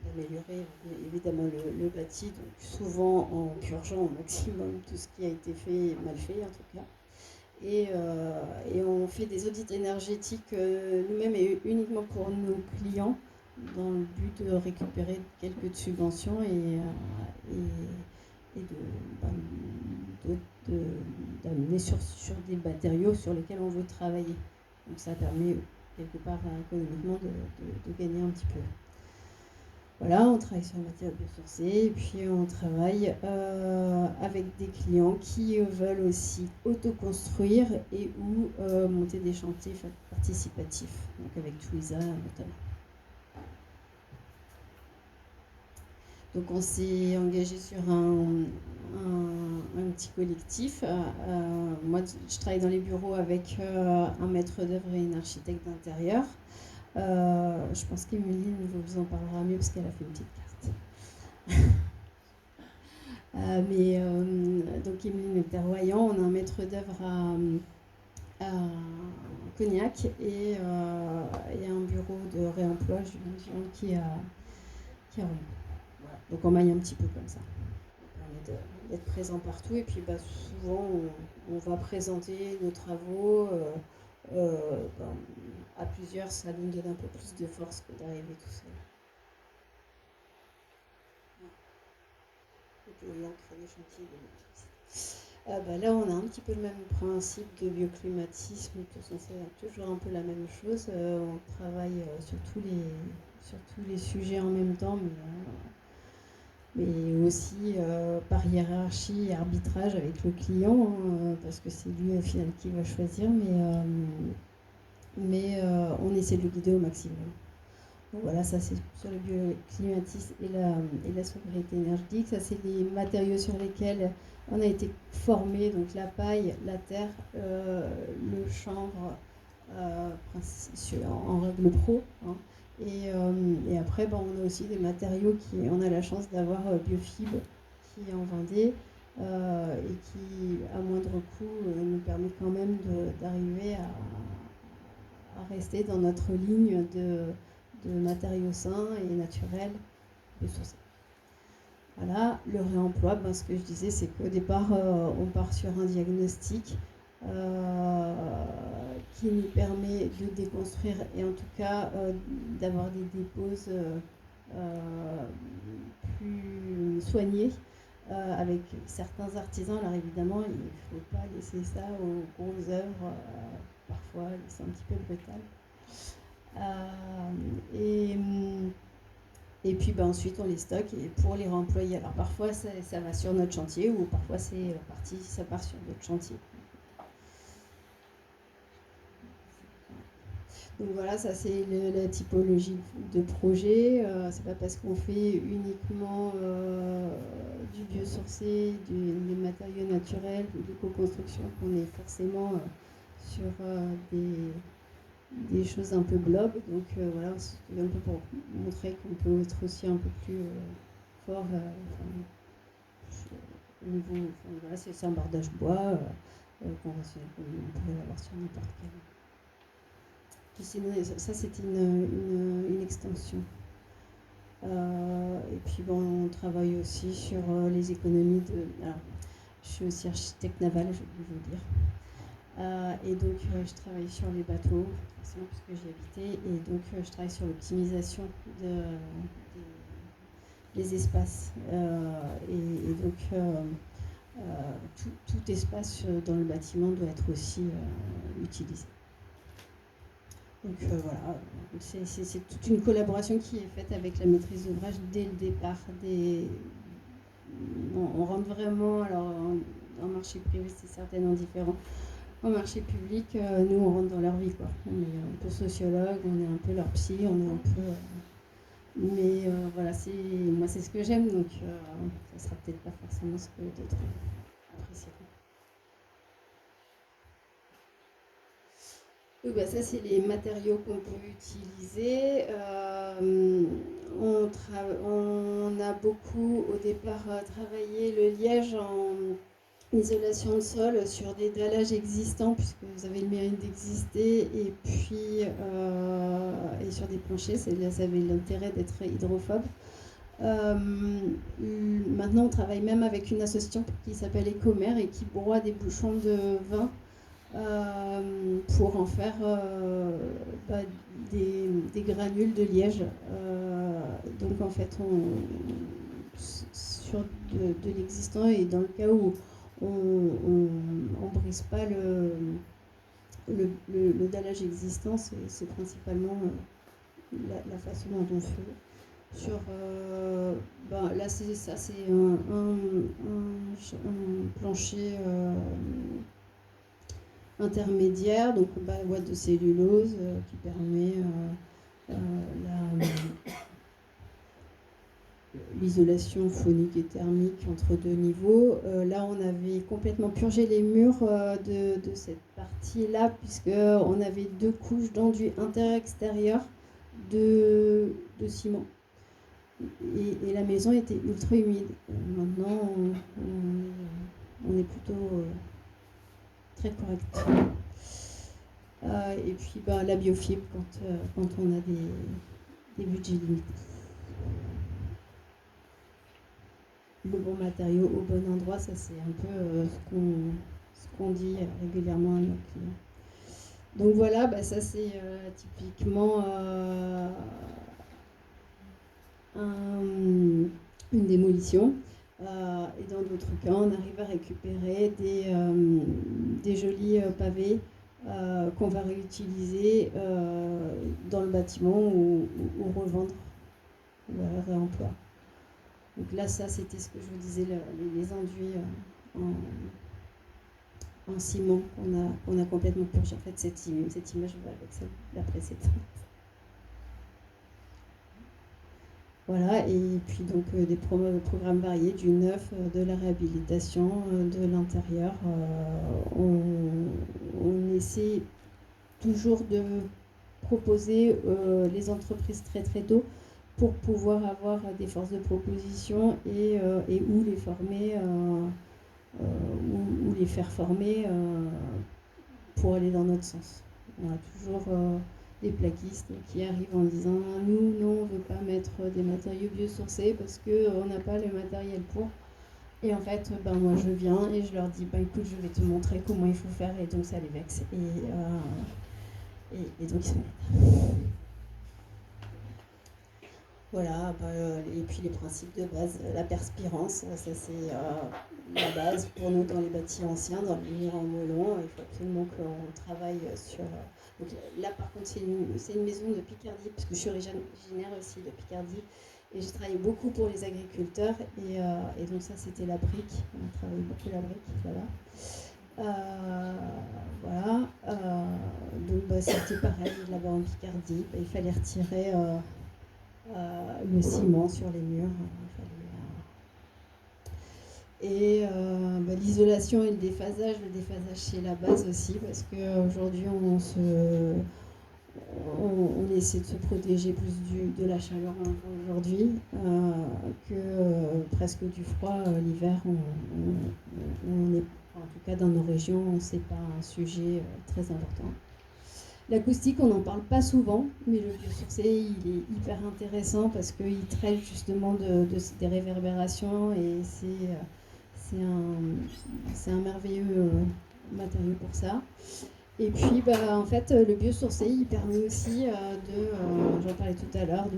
d'améliorer évidemment le bâti, donc souvent en purgeant au maximum tout ce qui a été fait, mal fait en tout cas. Et on fait des audits énergétiques nous-mêmes et uniquement pour nos clients, dans le but de récupérer quelques subventions et d'amener sur des matériaux sur lesquels on veut travailler. Donc ça permet quelque part économiquement de gagner un petit peu. Voilà, on travaille sur le matériau biosourcé et puis on travaille avec des clients qui veulent aussi autoconstruire et ou monter des chantiers participatifs, donc avec Twiza notamment. Donc on s'est engagé sur un petit collectif. Moi, je travaille dans les bureaux avec un maître d'œuvre et une architecte d'intérieur. Je pense qu'Emeline vous en parlera mieux parce qu'elle a fait une petite carte. Donc Emeline Terroyant, on a un maître d'œuvre à Cognac et un bureau de réemploi qui est à Rome. Voilà. Donc on maille un petit peu comme ça. Ça permet d'être présent partout et puis souvent on va présenter nos travaux à plusieurs, ça nous donne un peu plus de force que d'arriver tout seul. Et puis on crée des chantiers là on a un petit peu le même principe de bioclimatisme, de toute façon c'est toujours un peu la même chose. On travaille sur tous les sujets en même temps, mais aussi par hiérarchie et arbitrage avec le client, parce que c'est lui au final qui va choisir, mais on essaie de le guider au maximum. Donc voilà, ça c'est sur le bioclimatisme et la sobriété énergétique. Ça c'est les matériaux sur lesquels on a été formé, donc la paille, la terre, le chanvre en règle pro. Hein. Et après, on a aussi des matériaux on a la chance d'avoir Biofib qui est en Vendée et qui, à moindre coût, nous permet quand même d'arriver à rester dans notre ligne de matériaux sains et naturels biosourcés. Voilà, le réemploi, ce que je disais, c'est qu'au départ, on part sur un diagnostic qui nous permet de déconstruire et en tout cas d'avoir des déposes plus soignées avec certains artisans. Alors évidemment, il ne faut pas laisser ça aux grosses œuvres, parfois c'est un petit peu brutal. Et puis ensuite on les stocke et pour les réemployer. Alors parfois ça va sur notre chantier ou parfois ça part sur d'autres chantiers. Donc voilà, ça c'est la typologie de projet. C'est pas parce qu'on fait uniquement du biosourcé, des matériaux naturels ou de co-construction qu'on est forcément sur des choses un peu blob. Donc voilà, c'est un peu pour montrer qu'on peut être aussi un peu plus fort au niveau. Voilà, c'est un bardage bois conventionnel, comme on pourrait l'avoir sur n'importe quel. Ça, c'était une extension. Et puis on travaille aussi sur les économies de. Alors, je suis aussi architecte naval, je vais vous dire. Et donc je travaille sur les bateaux, forcément puisque j'y habitais, et donc je travaille sur l'optimisation des espaces. Et donc tout espace dans le bâtiment doit être aussi utilisé. Donc voilà, c'est toute une collaboration qui est faite avec la maîtrise d'ouvrage dès le départ. On rentre vraiment, alors en marché privé c'est certainement différent. En marché public, nous on rentre dans leur vie, quoi. On est un peu sociologue, on est un peu leur psy, on est un peu. Mais voilà, moi c'est ce que j'aime, donc ça sera peut-être pas forcément ce que d'autres apprécieront. Donc, ça, c'est les matériaux qu'on peut utiliser. On a beaucoup, au départ, travaillé le liège en isolation de sol sur des dallages existants, puisque vous avez le mérite d'exister, et puis et sur des planchers, ça avait l'intérêt d'être hydrophobe. Maintenant, on travaille même avec une association qui s'appelle Ecomer et qui broie des bouchons de vin pour en faire des granules de liège. Donc en fait, sur de l'existant, et dans le cas où on brise pas le dallage existant, c'est principalement la façon dont on fait. Sur là c'est ça, c'est un plancher intermédiaire, donc boîte de cellulose qui permet l'isolation phonique et thermique entre deux niveaux. Là, on avait complètement purgé les murs de cette partie-là, puisqu'on avait 2 couches d'enduit intérieur-extérieur de ciment. Et la maison était ultra humide. Maintenant, on est plutôt très correct. Et puis la biofibre quand on a des budgets limités. Le bon matériau au bon endroit, ça c'est un peu ce qu'on dit régulièrement à nos clients. Donc voilà, ça c'est typiquement une démolition. Et dans d'autres cas, on arrive à récupérer des jolis pavés qu'on va réutiliser dans le bâtiment ou revendre, réemploi. Donc là, ça, c'était ce que je vous disais, les enduits en ciment qu'on a complètement purgé. En fait, cette image va avec celle la précédente. Voilà, et puis donc des programmes variés, du neuf, de la réhabilitation, de l'intérieur. On essaie toujours de proposer les entreprises très très tôt pour pouvoir avoir des forces de proposition et où les former ou les faire former pour aller dans notre sens. On a toujours des plaquistes qui arrivent en disant nous, non, on ne veut pas mettre des matériaux biosourcés parce qu'on n'a pas le matériel pour. Et en fait, moi je viens et je leur dis écoute, je vais te montrer comment il faut faire, et donc ça les vexe. Et donc ils se mettent. Voilà, et puis les principes de base, la perspirance, ça c'est la base pour nous dans les bâtis anciens, dans les murs en moellon. Il faut absolument qu'on travaille sur. Donc là par contre c'est une maison de Picardie, parce que je suis originaire aussi de Picardie, et j'ai travaillé beaucoup pour les agriculteurs, et donc ça c'était la brique, on a travaillé beaucoup la brique, voilà. Donc c'était pareil là-bas en Picardie, il fallait retirer le ciment sur les murs. Et l'isolation et le déphasage c'est la base aussi, parce qu'aujourd'hui on essaie de se protéger plus de la chaleur aujourd'hui que presque du froid. L'hiver, on est, en tout cas dans nos régions, c'est pas un sujet très important. L'acoustique, on n'en parle pas souvent, mais le biosourcé, il est hyper intéressant parce qu'il traite justement des réverbérations, et c'est un merveilleux matériau pour ça. Et puis, en fait, le biosourcé, il permet aussi j'en parlais tout à l'heure,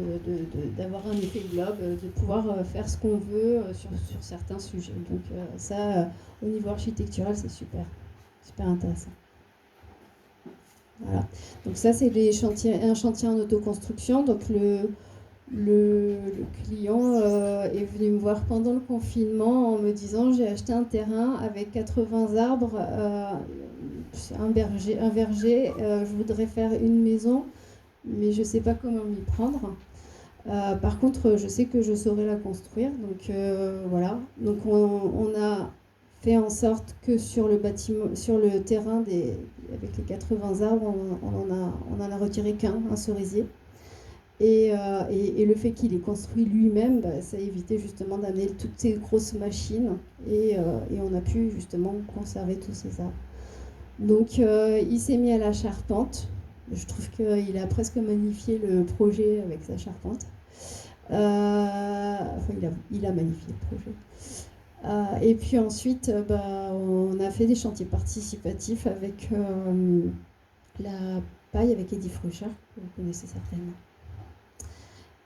d'avoir un effet globe, de pouvoir faire ce qu'on veut sur certains sujets. Donc ça, au niveau architectural, c'est super intéressant. Voilà. Donc ça, c'est un chantier en autoconstruction. Donc le client est venu me voir pendant le confinement en me disant j'ai acheté un terrain avec 80 arbres, un verger, je voudrais faire une maison, mais je ne sais pas comment m'y prendre. Par contre, je sais que je saurais la construire. Donc voilà. Donc on a fait en sorte que sur le terrain avec les 80 arbres, on en a retiré qu'un, un cerisier. Et le fait qu'il ait construit lui-même, ça a évité justement d'amener toutes ces grosses machines, et on a pu justement conserver tous ces arbres. Donc il s'est mis à la charpente. Je trouve qu'il a presque magnifié le projet avec sa charpente. Il a magnifié le projet. Et puis ensuite, on a fait des chantiers participatifs avec la paille, avec Edith Frucher, que vous connaissez certainement.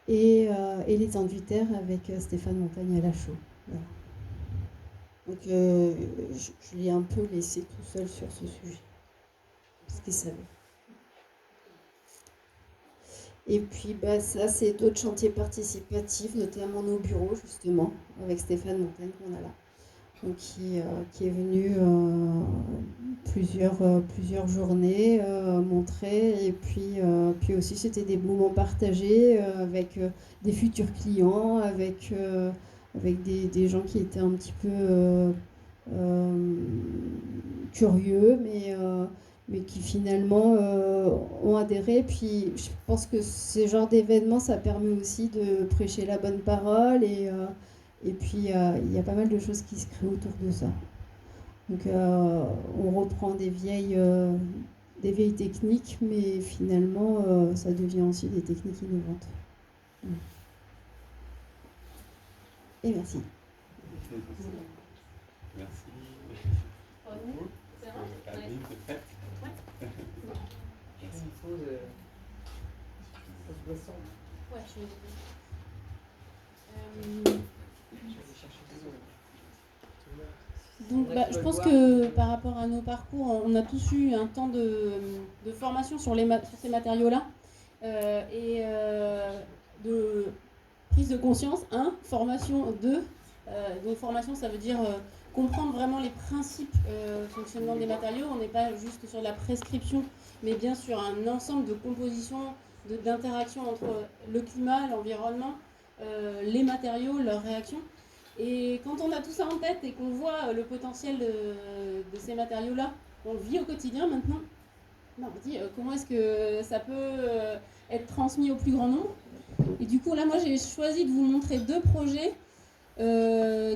Et les enduits terre avec Stéphane Montagne à la chaux. Voilà. Donc je l'ai un peu laissé tout seul sur ce sujet, parce qu'il savait. Et puis ça, c'est d'autres chantiers participatifs, notamment nos bureaux, justement, avec Stéphane Montagne qu'on a là. Donc, qui est venu plusieurs journées montrer, et puis aussi c'était des moments partagés avec des futurs clients, avec des gens qui étaient un petit peu curieux, mais qui finalement ont adhéré. Puis je pense que ce genre d'événement, ça permet aussi de prêcher la bonne parole, et puis il y a pas mal de choses qui se créent autour de ça. Donc on reprend des vieilles techniques, mais finalement ça devient aussi des techniques innovantes. Et merci. Merci. C'est bon ? Adeline, c'est prête ? Merci. Pause boisson. Ouais, je vais aller chercher des eaux. Donc, je pense que par rapport à nos parcours, on a tous eu un temps de formation sur ces matériaux-là, et de prise de conscience, formation 2. Donc formation, ça veut dire comprendre vraiment les principes fonctionnement des matériaux. On n'est pas juste sur la prescription, mais bien sur un ensemble de compositions, d'interaction entre le climat, l'environnement, les matériaux, leurs réactions. Et quand on a tout ça en tête et qu'on voit le potentiel de ces matériaux-là, on le vit au quotidien maintenant, on se dit comment est-ce que ça peut être transmis au plus grand nombre. Et du coup, là, moi, j'ai choisi de vous montrer 2 projets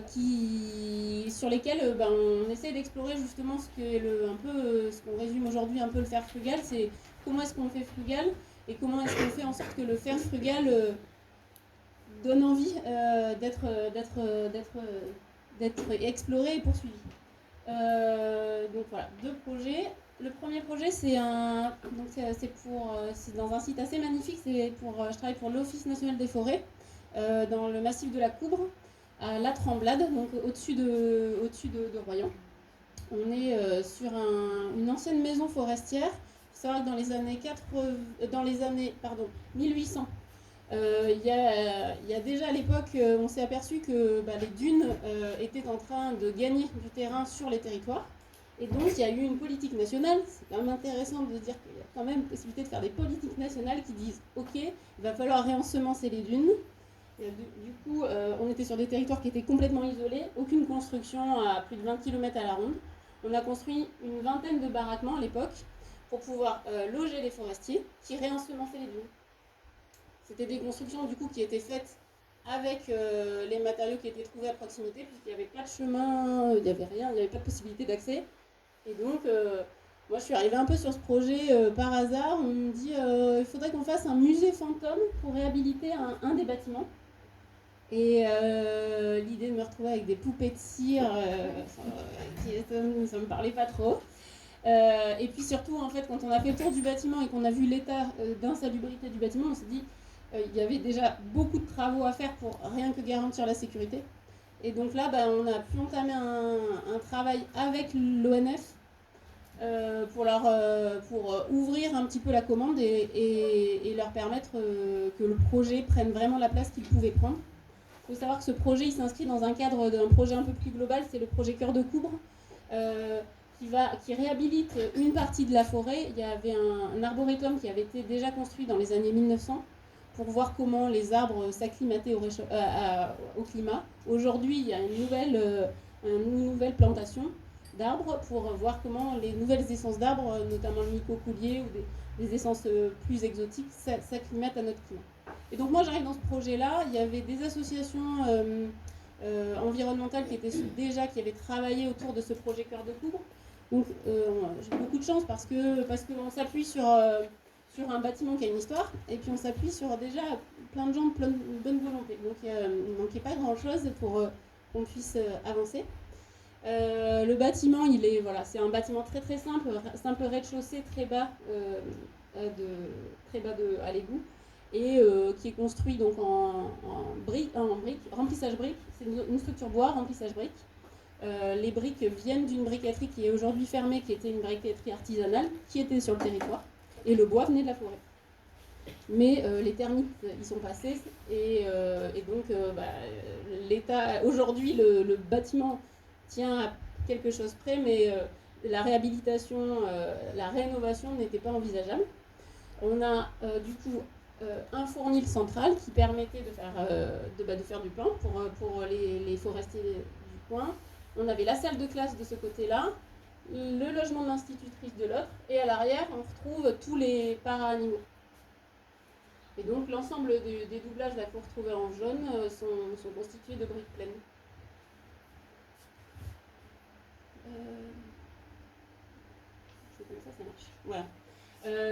qui sur lesquels on essaie d'explorer justement ce que ce qu'on résume aujourd'hui un peu le faire frugal, c'est comment est-ce qu'on fait frugal et comment est-ce qu'on fait en sorte que le faire frugal donne envie d'être exploré et poursuivi. Donc voilà, 2 projets. Le premier projet, c'est dans un site assez magnifique. Je travaille pour l'Office national des forêts dans le massif de la Coubre, à La Tremblade, donc au-dessus de Royan. On est sur une ancienne maison forestière. Il faut savoir que dans les années 1800, il y a déjà à l'époque, on s'est aperçu que les dunes étaient en train de gagner du terrain sur les territoires. Et donc, il y a eu une politique nationale. C'est quand même intéressant de dire qu'il y a quand même possibilité de faire des politiques nationales qui disent « Ok, il va falloir réensemencer les dunes ». Du coup, on était sur des territoires qui étaient complètement isolés, aucune construction à plus de 20 km à la ronde. On a construit une vingtaine de baraquements à l'époque pour pouvoir loger les forestiers qui réensemençaient les dunes. C'était des constructions du coup qui étaient faites avec les matériaux qui étaient trouvés à proximité, puisqu'il n'y avait pas de chemin, il n'y avait rien, il n'y avait pas de possibilité d'accès. Et donc, moi je suis arrivée un peu sur ce projet par hasard. On me dit il faudrait qu'on fasse un musée fantôme pour réhabiliter un des bâtiments. Et l'idée de me retrouver avec des poupées de cire, ça ne me parlait pas trop. Et puis surtout, en fait, quand on a fait le tour du bâtiment et qu'on a vu l'état d'insalubrité du bâtiment, on s'est dit il y avait déjà beaucoup de travaux à faire pour rien que garantir la sécurité. Et donc là, on a pu entamer un travail avec l'ONF pour ouvrir un petit peu la commande et leur permettre que le projet prenne vraiment la place qu'il pouvait prendre. Il faut savoir que ce projet il s'inscrit dans un cadre d'un projet un peu plus global, c'est le projet Cœur de Coubre, qui réhabilite une partie de la forêt. Il y avait un arboretum qui avait été déjà construit dans les années 1900 pour voir comment les arbres s'acclimataient au climat. Aujourd'hui, il y a une nouvelle plantation d'arbres pour voir comment les nouvelles essences d'arbres, notamment le mycocoulier ou des essences plus exotiques, s'acclimatent à notre climat. Et donc moi j'arrive dans ce projet-là, il y avait des associations environnementales qui avaient travaillé autour de ce projet Cœur de Coubre. Donc j'ai beaucoup de chance parce qu'on s'appuie sur un bâtiment qui a une histoire, et puis on s'appuie sur déjà plein de gens de bonne volonté. Donc il ne manquait pas grand-chose pour qu'on puisse avancer. Le bâtiment, c'est un bâtiment très très simple rez-de-chaussée très bas à l'égout, et qui est construit donc en remplissage briques. C'est une structure bois, remplissage briques. Les briques viennent d'une briqueterie qui est aujourd'hui fermée, qui était une briqueterie artisanale, qui était sur le territoire. Et le bois venait de la forêt. Mais les termites y sont passés et donc l'état aujourd'hui le bâtiment tient à quelque chose près, mais la réhabilitation, la rénovation n'était pas envisageable. On a du coup un fournil central qui permettait de faire du pain pour les forestiers du coin. On avait la salle de classe de ce côté-là, le logement de l'institutrice de l'autre, et à l'arrière, on retrouve tous les para-animaux. Et donc, l'ensemble des doublages là, que vous retrouvez en jaune sont constitués de briques pleines. C'est comme ça marche. Voilà.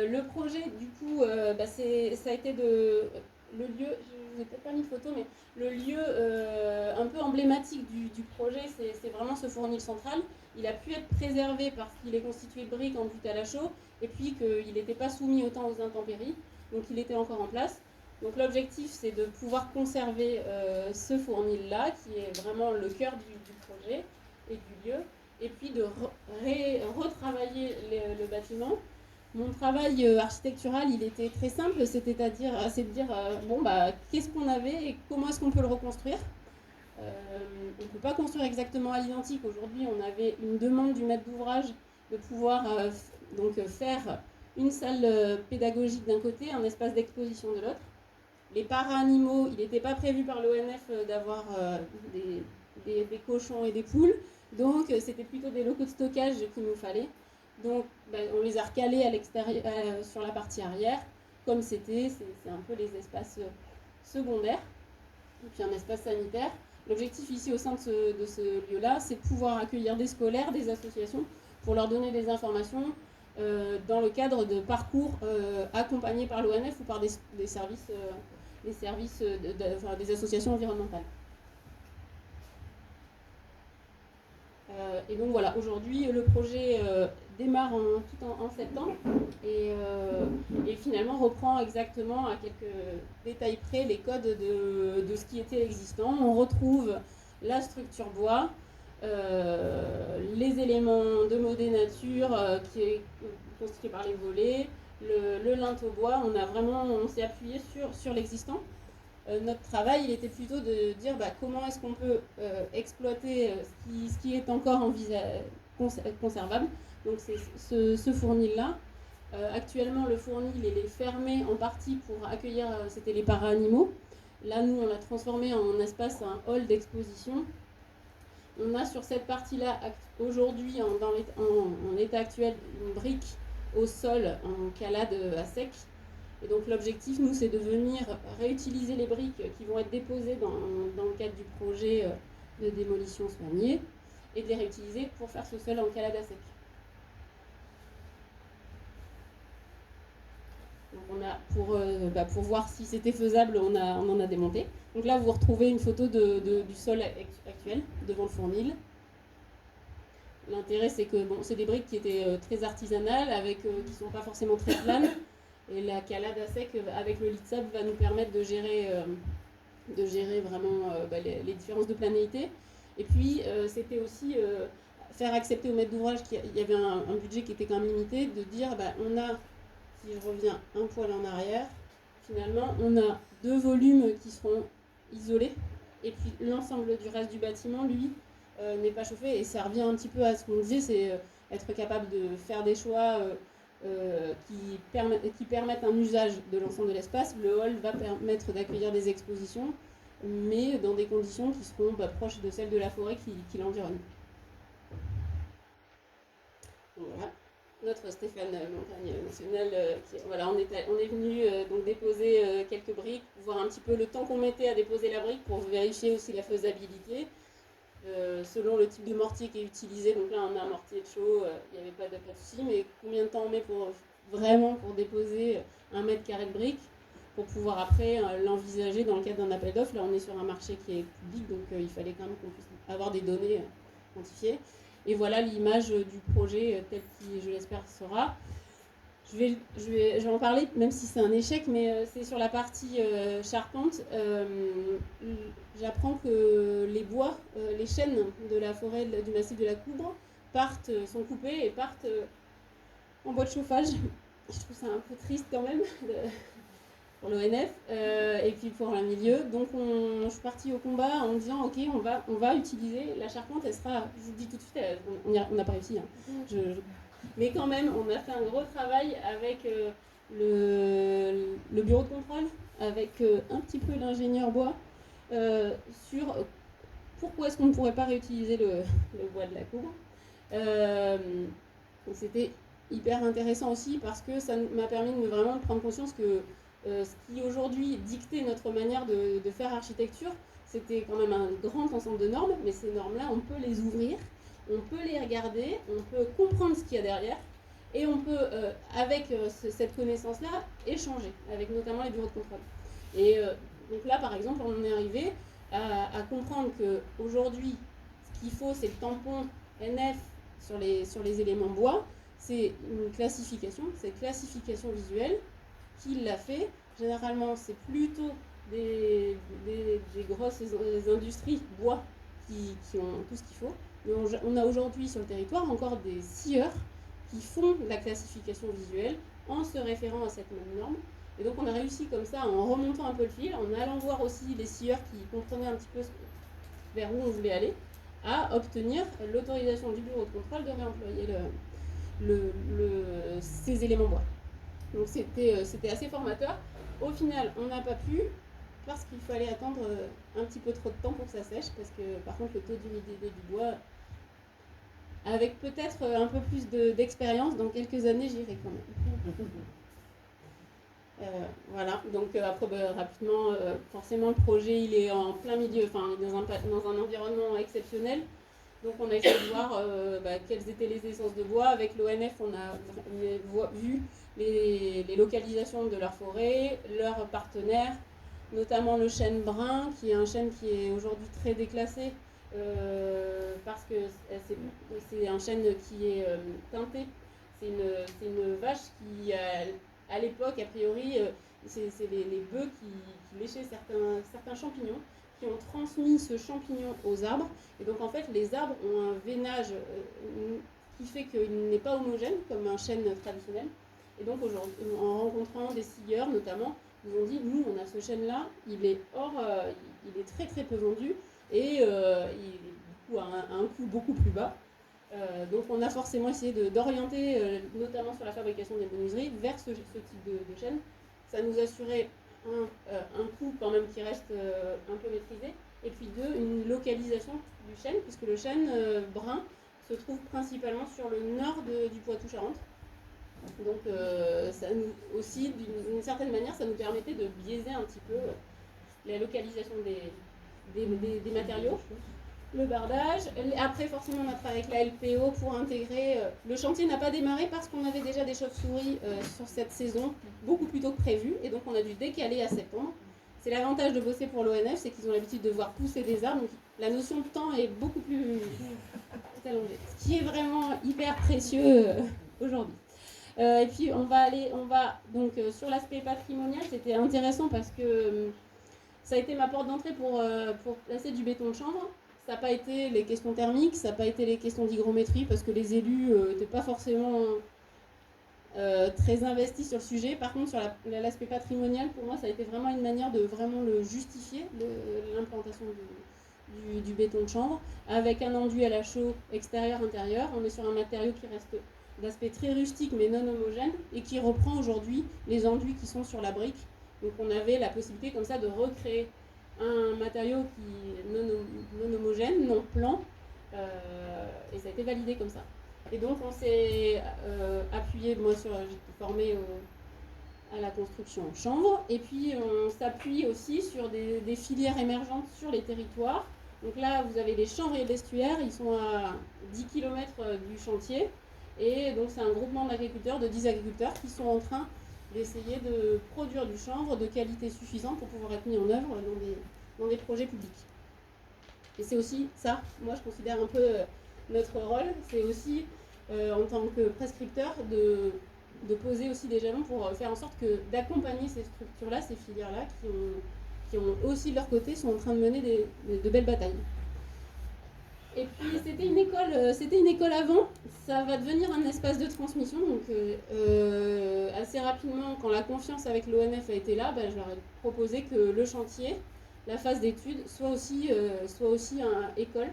Le projet, du coup, ça a été le lieu, je ne vous ai peut-être pas mis de photo, mais le lieu un peu emblématique du projet, c'est vraiment ce fournil central. Il a pu être préservé parce qu'il est constitué de briques en butte à la chaux, et puis qu'il n'était pas soumis autant aux intempéries, donc il était encore en place. Donc l'objectif, c'est de pouvoir conserver ce fournil-là, qui est vraiment le cœur du projet et du lieu, et puis de retravailler le bâtiment. Mon travail architectural, il était très simple, c'est de dire qu'est-ce qu'on avait et comment est-ce qu'on peut le reconstruire. On ne peut pas construire exactement à l'identique. Aujourd'hui, on avait une demande du maître d'ouvrage de pouvoir faire une salle pédagogique d'un côté, un espace d'exposition de l'autre. Les para-animaux, il n'était pas prévu par l'ONF d'avoir des cochons et des poules, donc c'était plutôt des locaux de stockage qu'il nous fallait. Donc on les a recalés à l'extérieur, sur la partie arrière, comme c'est un peu les espaces secondaires, et puis un espace sanitaire. L'objectif ici au sein de ce lieu-là, c'est de pouvoir accueillir des scolaires, des associations, pour leur donner des informations dans le cadre de parcours accompagnés par l'ONF ou par des services, des associations environnementales. Et donc voilà, aujourd'hui le projet démarre en septembre et finalement reprend exactement à quelques détails près les codes de ce qui était existant. On retrouve la structure bois, les éléments de modé nature qui est constitué par les volets, le linteau bois. On s'est appuyé sur l'existant. Notre travail, il était plutôt de dire comment est-ce qu'on peut exploiter ce qui est encore conservable. Donc c'est ce fournil-là. Actuellement, le fournil, il est fermé en partie pour accueillir, c'était les para-animaux. Là, nous, on l'a transformé en espace, un hall d'exposition. On a sur cette partie-là, aujourd'hui, en état actuel, une brique au sol en calade à sec. Et donc l'objectif, nous, c'est de venir réutiliser les briques qui vont être déposées dans le cadre du projet de démolition soignée et de les réutiliser pour faire ce sol en calade à sec. Donc on a, pour voir si c'était faisable, on en a démonté. Donc là, vous retrouvez une photo du sol actuel devant le fournil. L'intérêt, c'est que c'est des briques qui étaient très artisanales, qui ne sont pas forcément très planes. Et la calade à sec avec le lit de sable va nous permettre de gérer vraiment les différences de planéité. Et puis, c'était aussi faire accepter au maître d'ouvrage qu'il y avait un budget qui était quand même limité, de dire on a, si je reviens un poil en arrière, finalement, on a 2 volumes qui seront isolés. Et puis, l'ensemble du reste du bâtiment, lui, n'est pas chauffé. Et ça revient un petit peu à ce qu'on disait, c'est être capable de faire des choix qui permettent un usage de l'ensemble de l'espace. Le hall va permettre d'accueillir des expositions, mais dans des conditions qui seront proches de celles de la forêt qui l'environne. Voilà, notre Stéphane Montagne National, on est venu donc déposer quelques briques, voir un petit peu le temps qu'on mettait à déposer la brique pour vérifier aussi la faisabilité. Selon le type de mortier qui est utilisé, donc là on a un mortier de chaux, il n'y avait pas de souci, mais combien de temps on met pour déposer 1 mètre carré de briques pour pouvoir après l'envisager dans le cadre d'un appel d'offres. Là on est sur un marché qui est public, donc il fallait quand même qu'on puisse avoir des données quantifiées. Et voilà l'image du projet tel qu'il, je l'espère, sera. Je vais en parler, même si c'est un échec, mais c'est sur la partie charpente. J'apprends que les bois, les chênes de la forêt du massif de la Coubre sont coupés et partent en bois de chauffage. Je trouve ça un peu triste quand même pour l'ONF et puis pour un milieu. Donc je suis partie au combat en me disant ok, on va utiliser la charpente. Elle sera, je vous le dis tout de suite, on n'a pas réussi. Hein. Mais quand même, on a fait un gros travail avec le bureau de contrôle, avec un petit peu l'ingénieur bois, sur pourquoi est-ce qu'on ne pourrait pas réutiliser le bois de la Coubre. C'était hyper intéressant aussi parce que ça m'a permis de vraiment prendre conscience que ce qui aujourd'hui dictait notre manière de faire architecture, c'était quand même un grand ensemble de normes, mais ces normes-là, on peut les ouvrir. On peut les regarder, on peut comprendre ce qu'il y a derrière et on peut, avec cette connaissance-là, échanger avec notamment les bureaux de contrôle. Et donc là, par exemple, on est arrivé à comprendre qu'aujourd'hui, ce qu'il faut, c'est le tampon NF sur les éléments bois. C'est une classification, cette classification visuelle qui l'a fait. Généralement, c'est plutôt des grosses industries bois qui ont tout ce qu'il faut. Mais on a aujourd'hui sur le territoire encore des scieurs qui font la classification visuelle en se référant à cette même norme. Et donc on a réussi comme ça, en remontant un peu le fil, en allant voir aussi les scieurs qui comprenaient un petit peu vers où on voulait aller, à obtenir l'autorisation du bureau de contrôle de réemployer ces éléments bois. Donc c'était assez formateur. Au final, on n'a pas pu, parce qu'il fallait attendre un petit peu trop de temps pour que ça sèche, parce que par contre le taux d'humidité du bois, avec peut-être un peu plus d'expérience, dans quelques années j'irai quand même. Voilà, donc après rapidement, forcément le projet il est en plein milieu, enfin dans un environnement exceptionnel. Donc on a essayé de voir quelles étaient les essences de bois. Avec l'ONF, on a vu les localisations de leur forêt, leurs partenaires, notamment le chêne brun, qui est un chêne qui est aujourd'hui très déclassé parce que c'est un chêne qui est teinté. C'est une vache qui, à l'époque, a priori, c'est les bœufs qui léchaient certains champignons, qui ont transmis ce champignon aux arbres. Et donc en fait, les arbres ont un veinage qui fait qu'il n'est pas homogène comme un chêne traditionnel. Et donc aujourd'hui, en rencontrant des scieurs notamment, ils ont dit, nous on a ce chêne-là, il est très très peu vendu et il est du coup à un coût beaucoup plus bas. Donc on a forcément essayé d'orienter, notamment sur la fabrication des menuiseries, vers ce type de chêne. Ça nous assurait un coût quand même qui reste un peu maîtrisé, et puis deux, une localisation du chêne, puisque le chêne brun se trouve principalement sur le nord du Poitou-Charentes. Donc ça nous, aussi, d'une certaine manière, ça nous permettait de biaiser un petit peu la localisation des matériaux. Le bardage. Après, forcément, on a travaillé avec la LPO pour intégrer. Le chantier n'a pas démarré parce qu'on avait déjà des chauves-souris sur cette saison, beaucoup plus tôt que prévu, et donc on a dû décaler à septembre. C'est l'avantage de bosser pour l'ONF, c'est qu'ils ont l'habitude de voir pousser des arbres, donc la notion de temps est beaucoup plus allongée, ce qui est vraiment hyper précieux aujourd'hui. Et puis on va donc sur l'aspect patrimonial, c'était intéressant parce que ça a été ma porte d'entrée pour placer du béton de chanvre. Ça n'a pas été les questions thermiques, ça n'a pas été les questions d'hygrométrie, parce que les élus n'étaient pas forcément très investis sur le sujet. Par contre, sur l'aspect patrimonial, pour moi, ça a été vraiment une manière de vraiment le justifier, l'implantation du béton de chanvre, avec un enduit à la chaux extérieur-intérieur. On est sur un matériau qui reste d'aspect très rustique, mais non homogène, et qui reprend aujourd'hui les enduits qui sont sur la brique. Donc on avait la possibilité comme ça de recréer un matériau qui est non homogène, non plan, et ça a été validé comme ça. Et donc on s'est appuyé, moi j'étais formée à la construction en chanvre, et puis on s'appuie aussi sur des filières émergentes sur les territoires. Donc là vous avez les chanvriers de l'estuaire, ils sont à 10 km du chantier, et donc c'est un groupement d'agriculteurs, de 10 agriculteurs qui sont en train d'essayer de produire du chanvre de qualité suffisante pour pouvoir être mis en œuvre dans des projets publics. Et c'est aussi ça, moi je considère un peu notre rôle, c'est aussi en tant que prescripteur de poser aussi des jalons pour faire en sorte d'accompagner ces structures-là, ces filières-là qui ont aussi de leur côté sont en train de mener de belles batailles. Et puis c'était une école avant, ça va devenir un espace de transmission. Donc assez rapidement, quand la confiance avec l'ONF a été là, je leur ai proposé que le chantier, la phase d'études, soit aussi une école,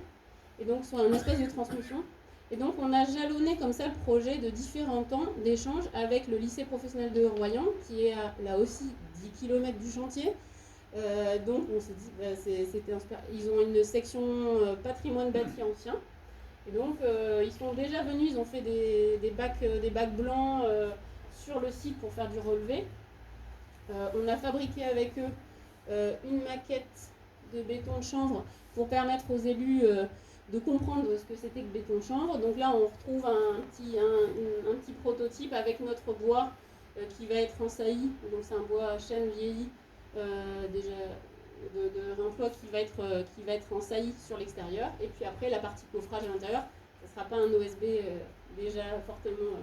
et donc soit un espace de transmission. Et donc on a jalonné comme ça le projet de différents temps d'échange avec le lycée professionnel de Royan, qui est là aussi 10 km du chantier. Donc on s'est dit, ils ont une section patrimoine bâti ancien, et donc ils sont déjà venus, ils ont fait des bacs blancs sur le site pour faire du relevé. On a fabriqué avec eux une maquette de béton de chanvre pour permettre aux élus de comprendre ce que c'était que béton de chanvre. Donc là on retrouve un petit prototype avec notre bois qui va être en saillie, donc c'est un bois chêne vieilli déjà de réemploi qui va être en saillie sur l'extérieur, et puis après la partie coffrage à l'intérieur, ça ne sera pas un OSB déjà fortement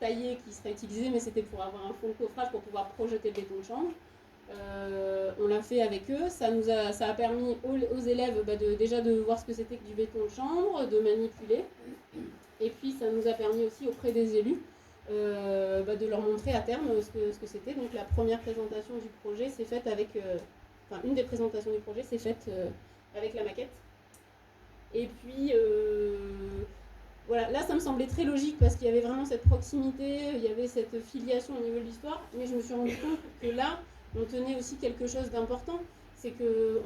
taillé qui serait utilisé, mais c'était pour avoir un fond de coffrage pour pouvoir projeter le béton de chanvre. On l'a fait avec eux, ça a permis aux élèves déjà de voir ce que c'était que du béton de chanvre, de manipuler, et puis ça nous a permis aussi auprès des élus de leur montrer à terme ce que c'était. Donc la première présentation du projet s'est faite avec, une des présentations du projet s'est faite avec la maquette. Et puis voilà, là ça me semblait très logique parce qu'il y avait vraiment cette proximité, il y avait cette filiation au niveau de l'histoire, mais je me suis rendu compte que là on tenait aussi quelque chose d'important, c'est que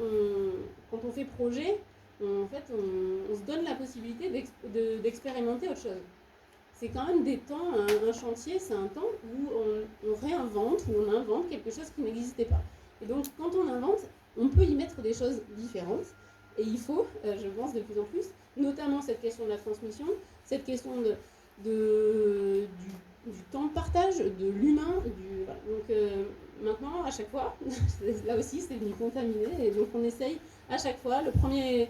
quand on fait projet, on se donne la possibilité d'expérimenter autre chose. c'est quand même des temps, un chantier, c'est un temps où on réinvente, où on invente quelque chose qui n'existait pas. Et donc, quand on invente, on peut y mettre des choses différentes. Et il faut, je pense, de plus en plus, notamment cette question de la transmission, cette question du temps de partage, de l'humain. Voilà. Donc, maintenant, à chaque fois, là aussi, c'est venu contaminer. Et donc, on essaye à chaque fois, le premier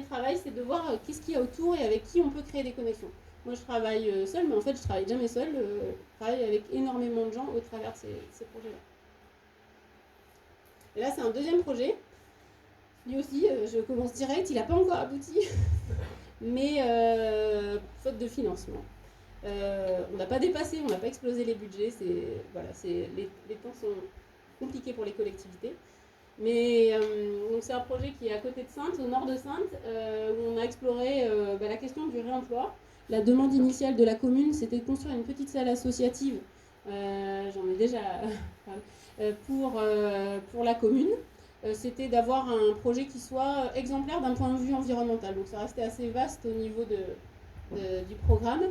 travail, c'est de voir qu'est-ce qu'il y a autour et avec qui on peut créer des connexions. Moi, je travaille seule, mais en fait, je ne travaille jamais seule. Je travaille avec énormément de gens au travers de ces projets-là. Et là, c'est un deuxième projet. Lui aussi, je commence direct, il n'a pas encore abouti, mais faute de financement. On n'a pas dépassé, on n'a pas explosé les budgets. Les temps sont compliqués pour les collectivités. Mais donc c'est un projet qui est à côté de Saintes, au nord de Saintes, où on a exploré la question du réemploi. La demande initiale de la commune, c'était de construire une petite salle associative, j'en ai déjà pour la commune. C'était d'avoir un projet qui soit exemplaire d'un point de vue environnemental. Donc ça restait assez vaste au niveau du programme.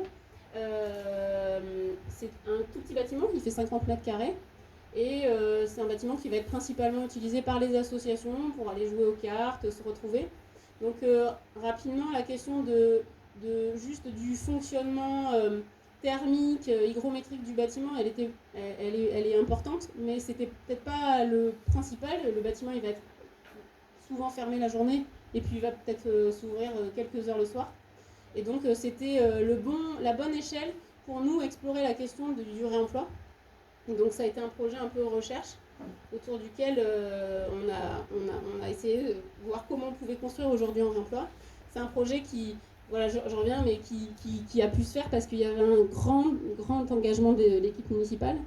C'est un tout petit bâtiment qui fait 50 mètres carrés. Et c'est un bâtiment qui va être principalement utilisé par les associations pour aller jouer aux cartes, se retrouver. Donc rapidement, la question juste du fonctionnement thermique, hygrométrique du bâtiment, elle est importante, mais c'était peut-être pas le principal. Le bâtiment, il va être souvent fermé la journée et puis il va peut-être s'ouvrir quelques heures le soir. Et donc c'était la bonne échelle pour nous explorer la question du réemploi. Donc ça a été un projet un peu recherche autour duquel on a essayé de voir comment on pouvait construire aujourd'hui en réemploi. C'est un projet qui, voilà, je reviens, mais qui a pu se faire parce qu'il y avait un grand engagement de l'équipe municipale,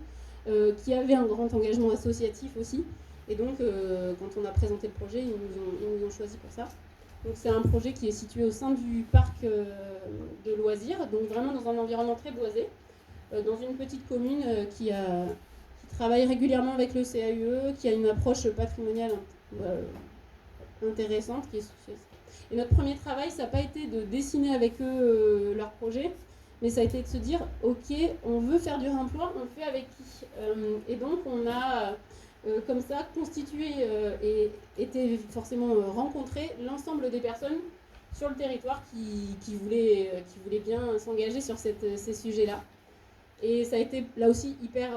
qui avait un grand engagement associatif aussi. Et donc quand on a présenté le projet, ils nous ont choisi pour ça. Donc c'est un projet qui est situé au sein du parc de loisirs, donc vraiment dans un environnement très boisé. Dans une petite commune qui travaille régulièrement avec le CAUE, qui a une approche patrimoniale intéressante, qui est soucieuse. Et notre premier travail, ça n'a pas été de dessiner avec eux leur projet, mais ça a été de se dire, ok, on veut faire du réemploi, on le fait avec qui et donc on a comme ça constitué et été forcément rencontré l'ensemble des personnes sur le territoire qui voulaient bien s'engager sur ces sujets-là. Et ça a été là aussi hyper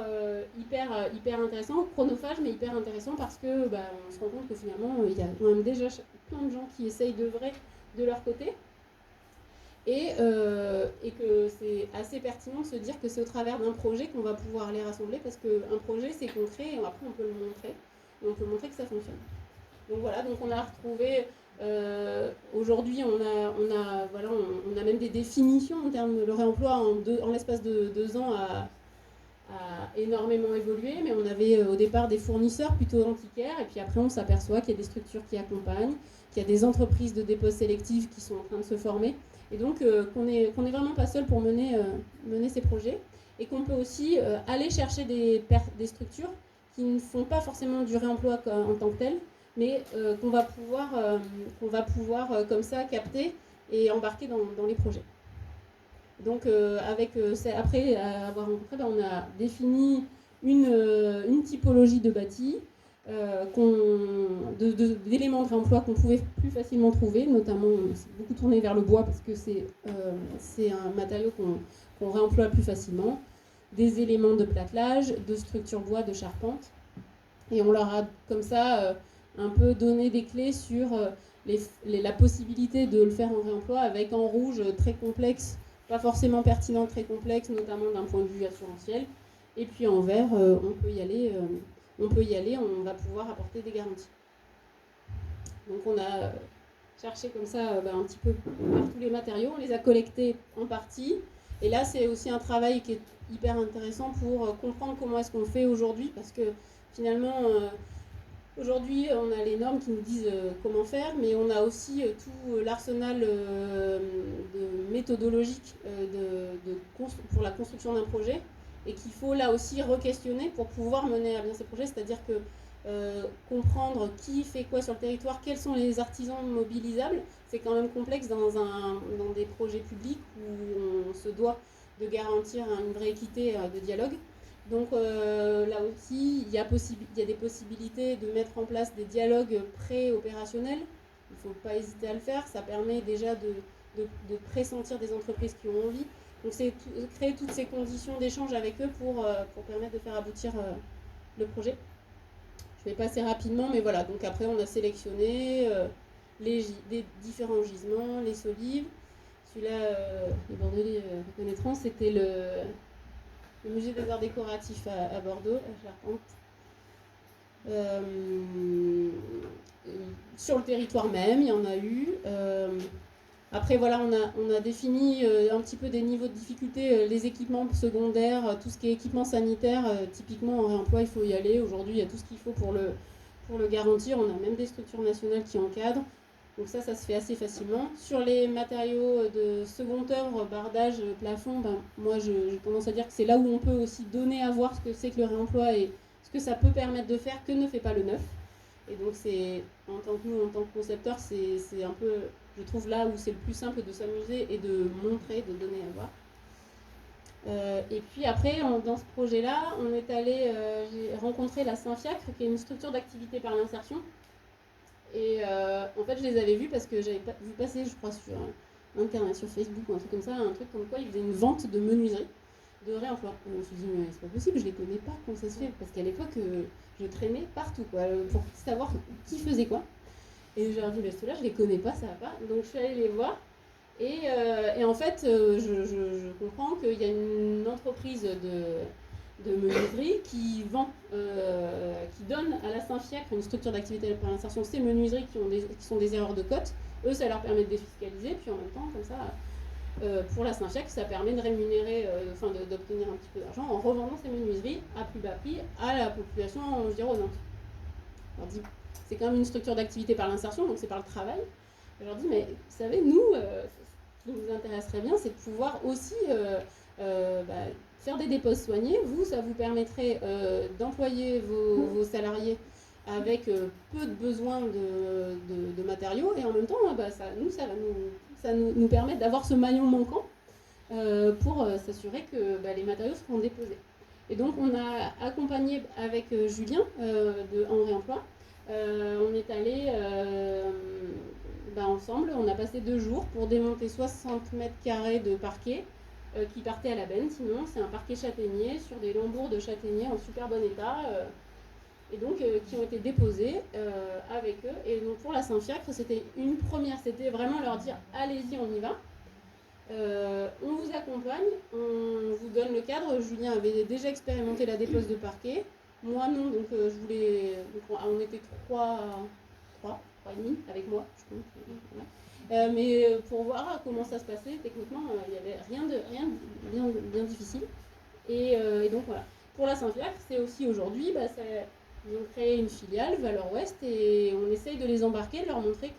intéressant, chronophage, mais hyper intéressant parce que on se rend compte que finalement il y a quand même déjà plein de gens qui essayent d'œuvrer de leur côté et que c'est assez pertinent de se dire que c'est au travers d'un projet qu'on va pouvoir les rassembler parce qu'un projet c'est concret et après on peut le montrer et on peut montrer que ça fonctionne. Donc voilà, donc on a retrouvé aujourd'hui on a même des définitions en termes de le réemploi en l'espace de 2 ans a énormément évolué, mais on avait au départ des fournisseurs plutôt antiquaires et puis après on s'aperçoit qu'il y a des structures qui accompagnent, qu'il y a des entreprises de dépôt sélectif qui sont en train de se former et donc qu'on est vraiment pas seul pour mener ces projets et qu'on peut aussi aller chercher des structures qui ne font pas forcément du réemploi en tant que tel, mais qu'on va pouvoir comme ça capter et embarquer dans les projets. Donc après avoir rencontré, on a défini une typologie de bâti, d'éléments de réemploi qu'on pouvait plus facilement trouver, notamment on s'est beaucoup tourné vers le bois parce que c'est un matériau qu'on réemploie plus facilement, des éléments de platelage, de structure bois, de charpente, et on leur a comme ça un peu donné des clés sur la possibilité de le faire en réemploi avec en rouge très complexe, pas forcément pertinent, très complexe, notamment d'un point de vue assurantiel, et puis en vert, on peut y aller, on va pouvoir apporter des garanties. Donc on a cherché comme ça un petit peu par tous les matériaux, on les a collectés en partie, et là c'est aussi un travail qui est hyper intéressant pour comprendre comment est-ce qu'on fait aujourd'hui, parce que finalement aujourd'hui, on a les normes qui nous disent comment faire, mais on a aussi tout l'arsenal méthodologique pour la construction d'un projet et qu'il faut là aussi re-questionner pour pouvoir mener à bien ces projets, c'est-à-dire que comprendre qui fait quoi sur le territoire, quels sont les artisans mobilisables, c'est quand même complexe dans des projets publics où on se doit garantir une vraie équité de dialogue. Donc là aussi, il y a des possibilités de mettre en place des dialogues pré-opérationnels. Il ne faut pas hésiter à le faire. Ça permet déjà de pressentir des entreprises qui ont envie. Donc c'est créer toutes ces conditions d'échange avec eux pour permettre de faire aboutir le projet. Je vais passer rapidement, mais voilà. Donc après, on a sélectionné des différents gisements, les solives. Celui-là, les Bordelais reconnaîtront, c'était le musée des arts décoratifs à Bordeaux, à Charpente. Sur le territoire même, il y en a eu. Après, voilà, on a défini un petit peu des niveaux de difficulté, les équipements secondaires, tout ce qui est équipement sanitaire, typiquement en réemploi, il faut y aller. Aujourd'hui, il y a tout ce qu'il faut pour le garantir. On a même des structures nationales qui encadrent. Donc ça se fait assez facilement. Sur les matériaux de seconde œuvre, bardage, plafond, moi j'ai tendance à dire que c'est là où on peut aussi donner à voir ce que c'est que le réemploi et ce que ça peut permettre de faire que ne fait pas le neuf. Et donc c'est, en tant que concepteur, c'est un peu, je trouve là où c'est le plus simple de s'amuser et de montrer, de donner à voir. Et puis après, dans ce projet-là, on est allé, j'ai rencontré la Saint-Fiacre, qui est une structure d'activité par l'insertion. Et en fait, je les avais vus parce que j'avais vu passer, je crois, sur Internet, sur Facebook ou un truc comme ça, un truc comme quoi ils faisaient une vente de menuiserie, de réemploi. Et je me suis dit, mais c'est pas possible, je les connais pas, comment ça se fait? Parce qu'à l'époque, je traînais partout, quoi, pour savoir qui faisait quoi. Et j'ai dit, ceux-là, je les connais pas, ça va pas. Donc je suis allée les voir. Et en fait, je comprends qu'il y a une entreprise de menuiserie qui donne à la Saint-Fiacre, une structure d'activité par l'insertion, ces menuiseries qui sont des erreurs de cote. Eux, ça leur permet de défiscaliser, puis en même temps, comme ça, pour la Saint-Fiacre, ça permet de rémunérer, d'obtenir un petit peu d'argent en revendant ces menuiseries à plus bas prix à la population environnante. Je leur dis, c'est quand même une structure d'activité par l'insertion, donc c'est par le travail. Je leur dis, mais vous savez, nous, ce qui nous intéresserait bien, c'est de pouvoir aussi faire des déposes soignés. Vous, ça vous permettrait d'employer vos salariés avec peu de besoin de matériaux, et en même temps, ça va nous permettre d'avoir ce maillon manquant pour s'assurer que les matériaux seront déposés. Et donc, on a accompagné avec Julien en réemploi. On est allé ensemble, on a passé 2 jours pour démonter 60 mètres carrés de parquet qui partait à la benne. Sinon, c'est un parquet châtaignier sur des lambours de châtaignier en super bon état, et donc qui ont été déposés avec eux. Et donc pour la Saint-Fiacre, c'était une première, c'était vraiment leur dire allez-y, on y va. On vous accompagne, on vous donne le cadre. Julien avait déjà expérimenté la dépose de parquet. Moi non, donc on était 3 et demi avec moi, je pense. Voilà. Mais pour voir comment ça se passait, techniquement, il n'y avait rien de bien difficile. Et donc voilà. Pour la Saint-Fiacre, c'est aussi aujourd'hui, ils ont créé une filiale, Valeur Ouest, et on essaye de les embarquer, de leur montrer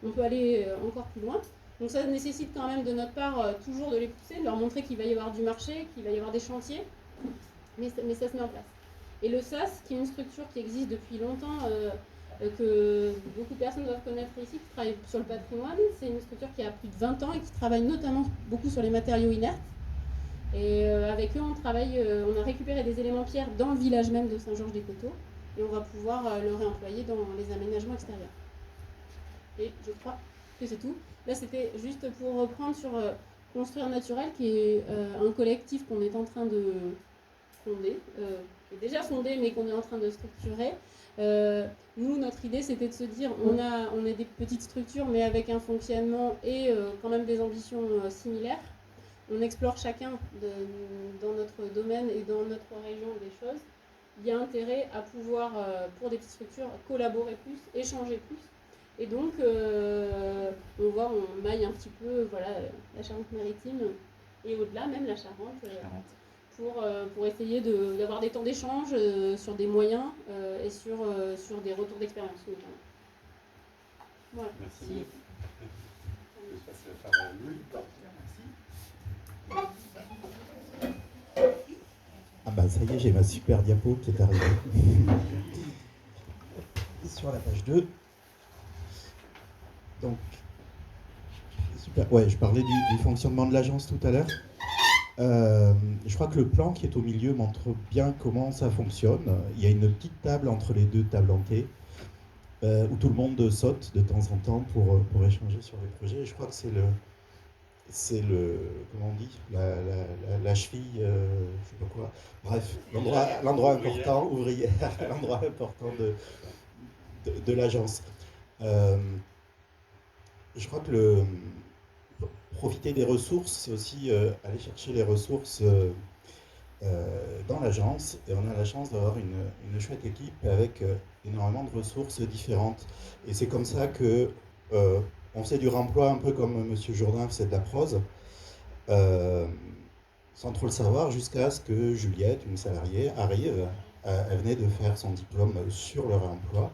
qu'on peut aller encore plus loin. Donc ça nécessite quand même de notre part toujours de les pousser, de leur montrer qu'il va y avoir du marché, qu'il va y avoir des chantiers, mais ça se met en place. Et le SAS, qui est une structure qui existe depuis longtemps, que beaucoup de personnes doivent connaître ici, qui travaille sur le patrimoine, c'est une structure qui a plus de 20 ans et qui travaille notamment beaucoup sur les matériaux inertes. Et avec eux, on a récupéré des éléments pierres dans le village même de Saint-Georges-des-Coteaux, et on va pouvoir le réemployer dans les aménagements extérieurs. Et je crois que c'est tout. Là, c'était juste pour reprendre sur Construire Naturel, qui est un collectif qu'on est en train de fonder, qui est déjà fondé, mais qu'on est en train de structurer. Nous, notre idée, c'était de se dire, on est des petites structures, mais avec un fonctionnement et quand même des ambitions similaires. On explore chacun dans notre domaine et dans notre région des choses. Il y a intérêt à pouvoir, pour des petites structures, collaborer plus, échanger plus. Et donc, on maille un petit peu la Charente-Maritime et au-delà, même la Charente, pour essayer d'avoir des temps d'échange sur des moyens et sur des retours d'expérience. Voilà. Merci. Je vais passer la parole à Louis. Ah bah ça y est, j'ai ma super diapo qui est arrivée. Sur la page 2. Donc, super. Ouais, je parlais du fonctionnement de l'agence tout à l'heure. Je crois que le plan qui est au milieu montre bien comment ça fonctionne. Il y a une petite table entre les deux tables en T, où tout le monde saute de temps en temps pour échanger sur les projets. Et je crois que c'est le, comment on dit, la cheville, je sais pas quoi. Bref, l'endroit important, ouvrière, l'endroit important de l'agence. Je crois que profiter des ressources, c'est aussi aller chercher les ressources dans l'agence. Et on a la chance d'avoir une chouette équipe avec énormément de ressources différentes. Et c'est comme ça que on fait du remploi un peu comme M. Jourdain faisait de la prose, sans trop le savoir, jusqu'à ce que Juliette, une salariée, arrive. Elle venait de faire son diplôme sur le réemploi.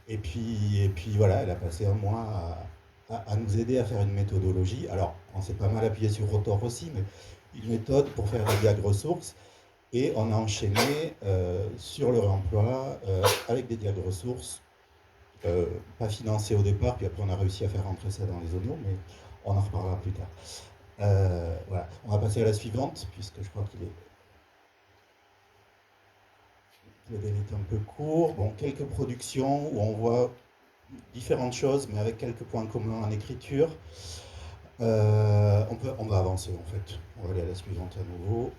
Et puis voilà, elle a passé un mois à nous aider à faire une méthodologie. Alors, on s'est pas mal appuyé sur Rotor aussi, mais une méthode pour faire des diag ressources. Et on a enchaîné sur le réemploi avec des diag ressources, pas financés au départ, puis après on a réussi à faire rentrer ça dans les ONO, mais on en reparlera plus tard. Voilà. On va passer à la suivante, puisque je crois qu'il est... Le délai est un peu court. Bon, quelques productions où on voit différentes choses, mais avec quelques points communs en écriture. On va avancer en fait. On va aller à la suivante à nouveau.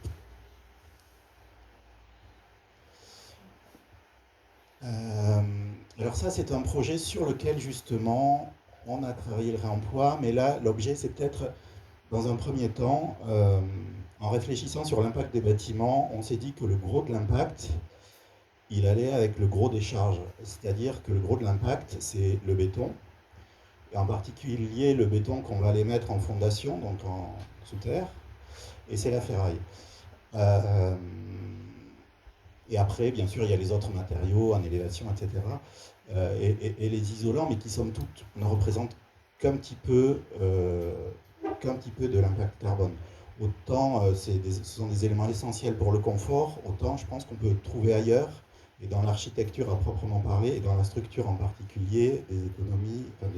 Alors ça, c'est un projet sur lequel justement on a travaillé le réemploi, mais là, l'objet, c'est peut-être, dans un premier temps, en réfléchissant sur l'impact des bâtiments, on s'est dit que le gros de l'impact, il allait avec le gros des charges. C'est-à-dire que le gros de l'impact, c'est le béton, et en particulier le béton qu'on va aller mettre en fondation, donc en sous-terre, et c'est la ferraille. Et après, bien sûr, il y a les autres matériaux en élévation, etc. Et les isolants, mais qui, somme toute, ne représentent qu'un petit peu de l'impact carbone. Autant ce sont des éléments essentiels pour le confort, autant je pense qu'on peut trouver ailleurs, et dans l'architecture à proprement parler, et dans la structure en particulier, des économies, enfin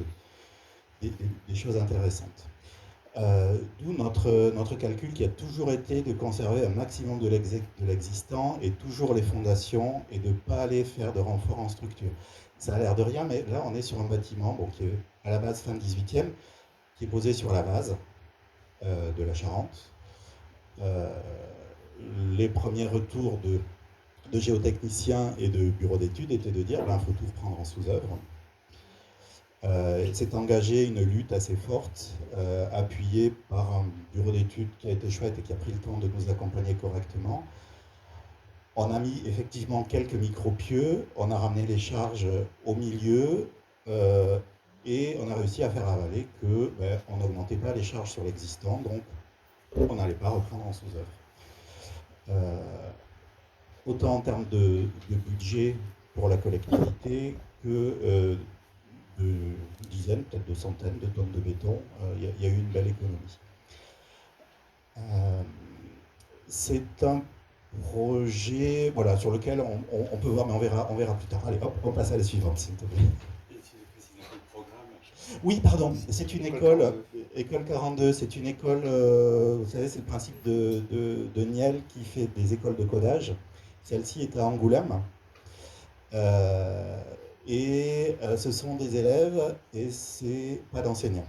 des choses intéressantes. D'où notre calcul qui a toujours été de conserver un maximum de l'existant et toujours les fondations et de ne pas aller faire de renfort en structure. Ça a l'air de rien, mais là on est sur un bâtiment bon, qui est à la base fin 18e, qui est posé sur la base de la Charente. Les premiers retours de géotechniciens et de bureaux d'études étaient de dire il faut tout reprendre en sous-œuvre. Il s'est engagé une lutte assez forte, appuyée par un bureau d'études qui a été chouette et qui a pris le temps de nous accompagner correctement. On a mis effectivement quelques micro-pieux, on a ramené les charges au milieu, et on a réussi à faire avaler qu'on n'augmentait pas les charges sur l'existant, donc on n'allait pas reprendre en sous-œuvre. Autant en termes de budget pour la collectivité que de dizaines, peut-être de centaines de tonnes de béton, il y a eu une belle économie. C'est un projet voilà, sur lequel on peut voir, mais on verra plus tard. Allez, hop, on passe à la suivante, s'il te plaît. Oui, pardon, c'est une école 42, c'est une école, vous savez, c'est le principe de Niel qui fait des écoles de codage. Celle-ci est à Angoulême. Ce sont des élèves et c'est pas d'enseignants.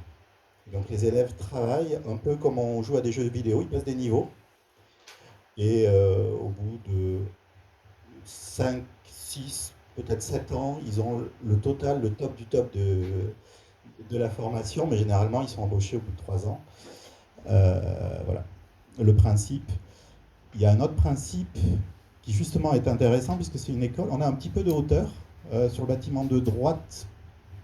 Donc les élèves travaillent un peu comme on joue à des jeux vidéo, ils passent des niveaux. Et au bout de 5, 6, peut-être 7 ans, ils ont le total, le top du top de la formation, mais généralement ils sont embauchés au bout de 3 ans. Voilà, le principe. Il y a un autre principe qui justement est intéressant puisque c'est une école, on a un petit peu de hauteur sur le bâtiment de droite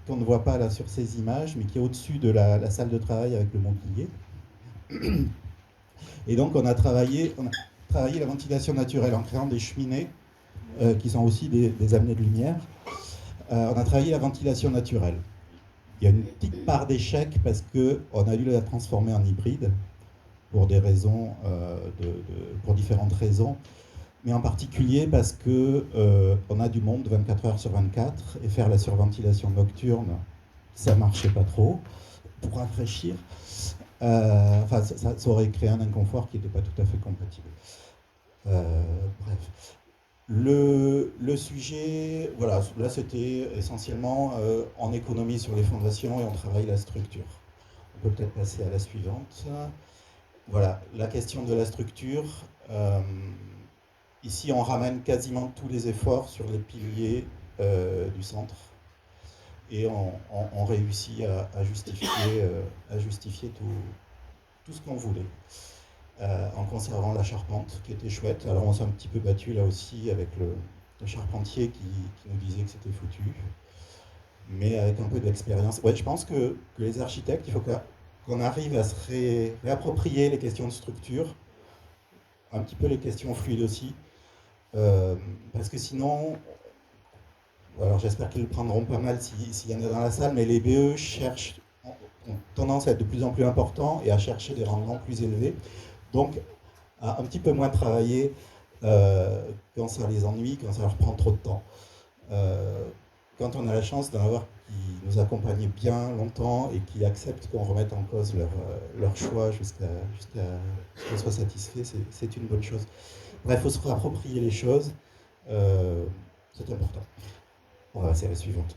qu'on ne voit pas là sur ces images, mais qui est au-dessus de la salle de travail avec le mobilier. Et donc on a travaillé la ventilation naturelle en créant des cheminées qui sont aussi des amenés de lumière. On a travaillé la ventilation naturelle. Il y a une petite part d'échec parce qu'on a dû la transformer en hybride pour des raisons, pour différentes raisons, mais en particulier parce qu'on a du monde 24 heures sur 24 et faire la surventilation nocturne, ça marchait pas trop pour rafraîchir. Enfin, ça aurait créé un inconfort qui n'était pas tout à fait compatible. Bref. Le sujet, voilà, là c'était essentiellement en économie sur les fondations et on travaille la structure. On peut peut-être passer à la suivante. Voilà, la question de la structure. Ici, on ramène quasiment tous les efforts sur les piliers du centre et on réussit à justifier tout ce qu'on voulait. En conservant la charpente qui était chouette. Alors on s'est un petit peu battu là aussi avec le charpentier qui nous disait que c'était foutu, mais avec un peu d'expérience. Ouais, je pense que les architectes, il faut qu'on arrive à se réapproprier les questions de structure, un petit peu les questions fluides aussi, parce que sinon, alors j'espère qu'ils le prendront pas mal s'il y en a dans la salle, mais les BE ont tendance à être de plus en plus importants et à chercher des rendements plus élevés. Donc, à un petit peu moins travailler quand ça les ennuie, quand ça leur prend trop de temps. Quand on a la chance d'en avoir qui nous accompagnent bien longtemps et qui acceptent qu'on remette en cause leur choix jusqu'à ce qu'on soit satisfait, c'est une bonne chose. Bref, il faut se réapproprier les choses, c'est important. On va passer à la suivante.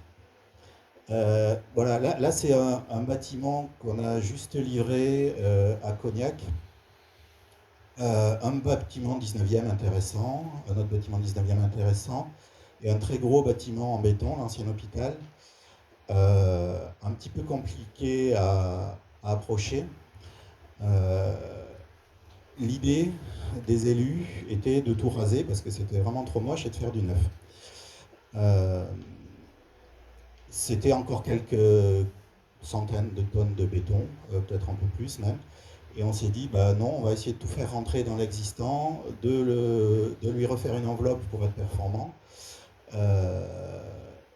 Voilà, là c'est un bâtiment qu'on a juste livré à Cognac. Un bâtiment 19e intéressant, un autre bâtiment 19e intéressant, et un très gros bâtiment en béton, l'ancien hôpital, un petit peu compliqué à approcher. L'idée des élus était de tout raser parce que c'était vraiment trop moche et de faire du neuf. C'était encore quelques centaines de tonnes de béton, peut-être un peu plus même. Et on s'est dit, bah non, on va essayer de tout faire rentrer dans l'existant, de lui refaire une enveloppe pour être performant.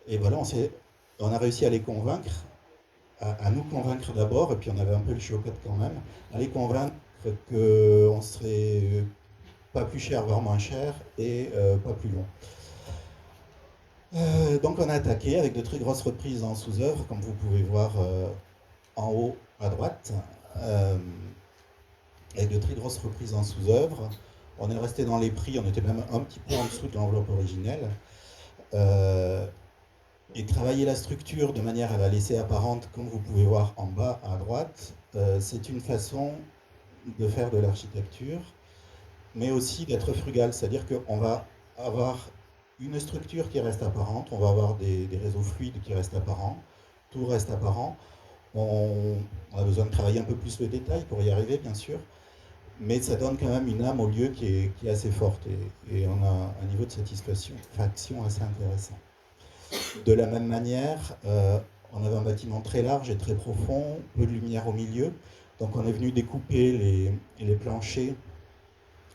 Et voilà, on a réussi à les convaincre, à nous convaincre d'abord, et puis on avait un peu le chocotte quand même, à les convaincre qu'on serait pas plus cher, voire moins cher, et pas plus long. Donc on a attaqué avec de très grosses reprises en sous-œuvre, comme vous pouvez voir en haut à droite. Avec de très grosses reprises en sous-œuvre. On est resté dans les prix, on était même un petit peu en dessous de l'enveloppe originelle. Et travailler la structure de manière à la laisser apparente, comme vous pouvez voir en bas à droite, c'est une façon de faire de l'architecture, mais aussi d'être frugal, c'est-à-dire qu'on va avoir une structure qui reste apparente, on va avoir des réseaux fluides qui restent apparents, tout reste apparent. On a besoin de travailler un peu plus le détail pour y arriver, bien sûr, mais ça donne quand même une âme au lieu qui est assez forte et on a un niveau de satisfaction assez intéressant. De la même manière, on avait un bâtiment très large et très profond, peu de lumière au milieu, donc on est venu découper les planchers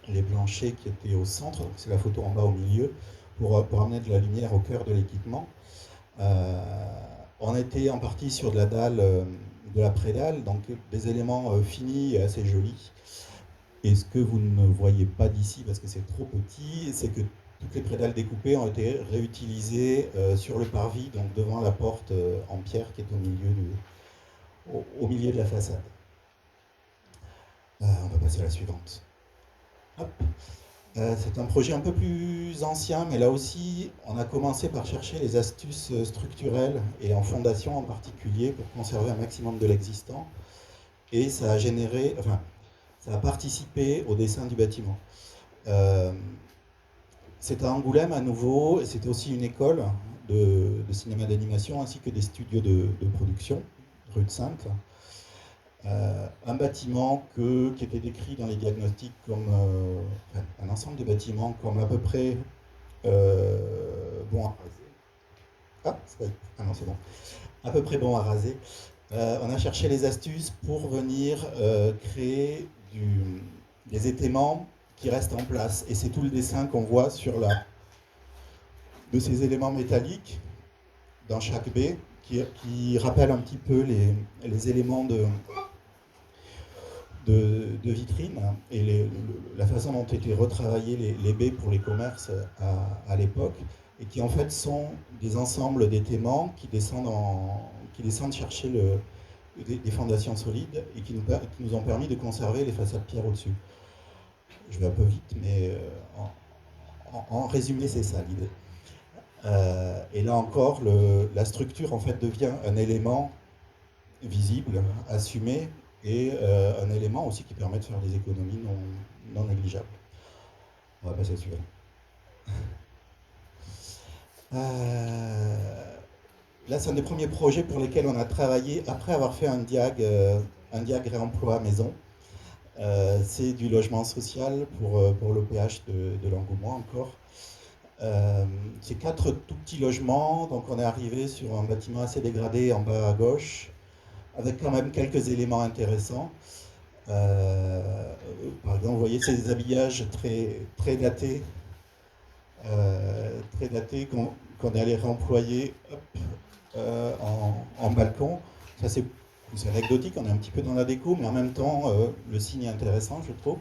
qui étaient au centre, c'est la photo en bas au milieu, pour amener de la lumière au cœur de l'équipement. On était en partie sur de la dalle, de la prédalle, donc des éléments finis et assez jolis. Et ce que vous ne voyez pas d'ici, parce que c'est trop petit, c'est que toutes les prédales découpées ont été réutilisées sur le parvis, donc devant la porte en pierre qui est au milieu de la façade. On va passer à la suivante. Hop. C'est un projet un peu plus ancien, mais là aussi, on a commencé par chercher les astuces structurelles, et en fondation en particulier, pour conserver un maximum de l'existant. Et ça a généré, enfin, ça a participé au dessin du bâtiment. C'est à Angoulême à nouveau, et c'était aussi une école de cinéma d'animation, ainsi que des studios de production, rue de Sainte. Un bâtiment qui était décrit dans les diagnostics comme un ensemble de bâtiments comme à peu près bon à raser. Ah non, c'est bon. À peu près bon à raser. On a cherché les astuces pour venir créer des éléments qui restent en place. Et c'est tout le dessin qu'on voit de ces éléments métalliques dans chaque baie qui rappellent un petit peu les éléments de vitrine et la façon dont étaient retravaillés les baies pour les commerces à l'époque, et qui en fait sont des ensembles d'éléments qui descendent chercher des fondations solides et qui nous ont permis de conserver les façades pierre au-dessus. Je vais un peu vite, mais en résumé, c'est ça l'idée. Et là encore, la structure en fait devient un élément visible, assumé, et un élément aussi qui permet de faire des économies non négligeables. On va passer à celui-là. Là, c'est un des premiers projets pour lesquels on a travaillé après avoir fait un diag réemploi maison. C'est du logement social pour l'OPH de l'Engouement encore. C'est 4 tout petits logements, donc on est arrivé sur un bâtiment assez dégradé en bas à gauche, avec quand même quelques éléments intéressants. Par exemple, vous voyez ces habillages très datés, qu'on est allé réemployer en balcon. Ça c'est anecdotique, on est un petit peu dans la déco, mais en même temps le signe est intéressant, je trouve.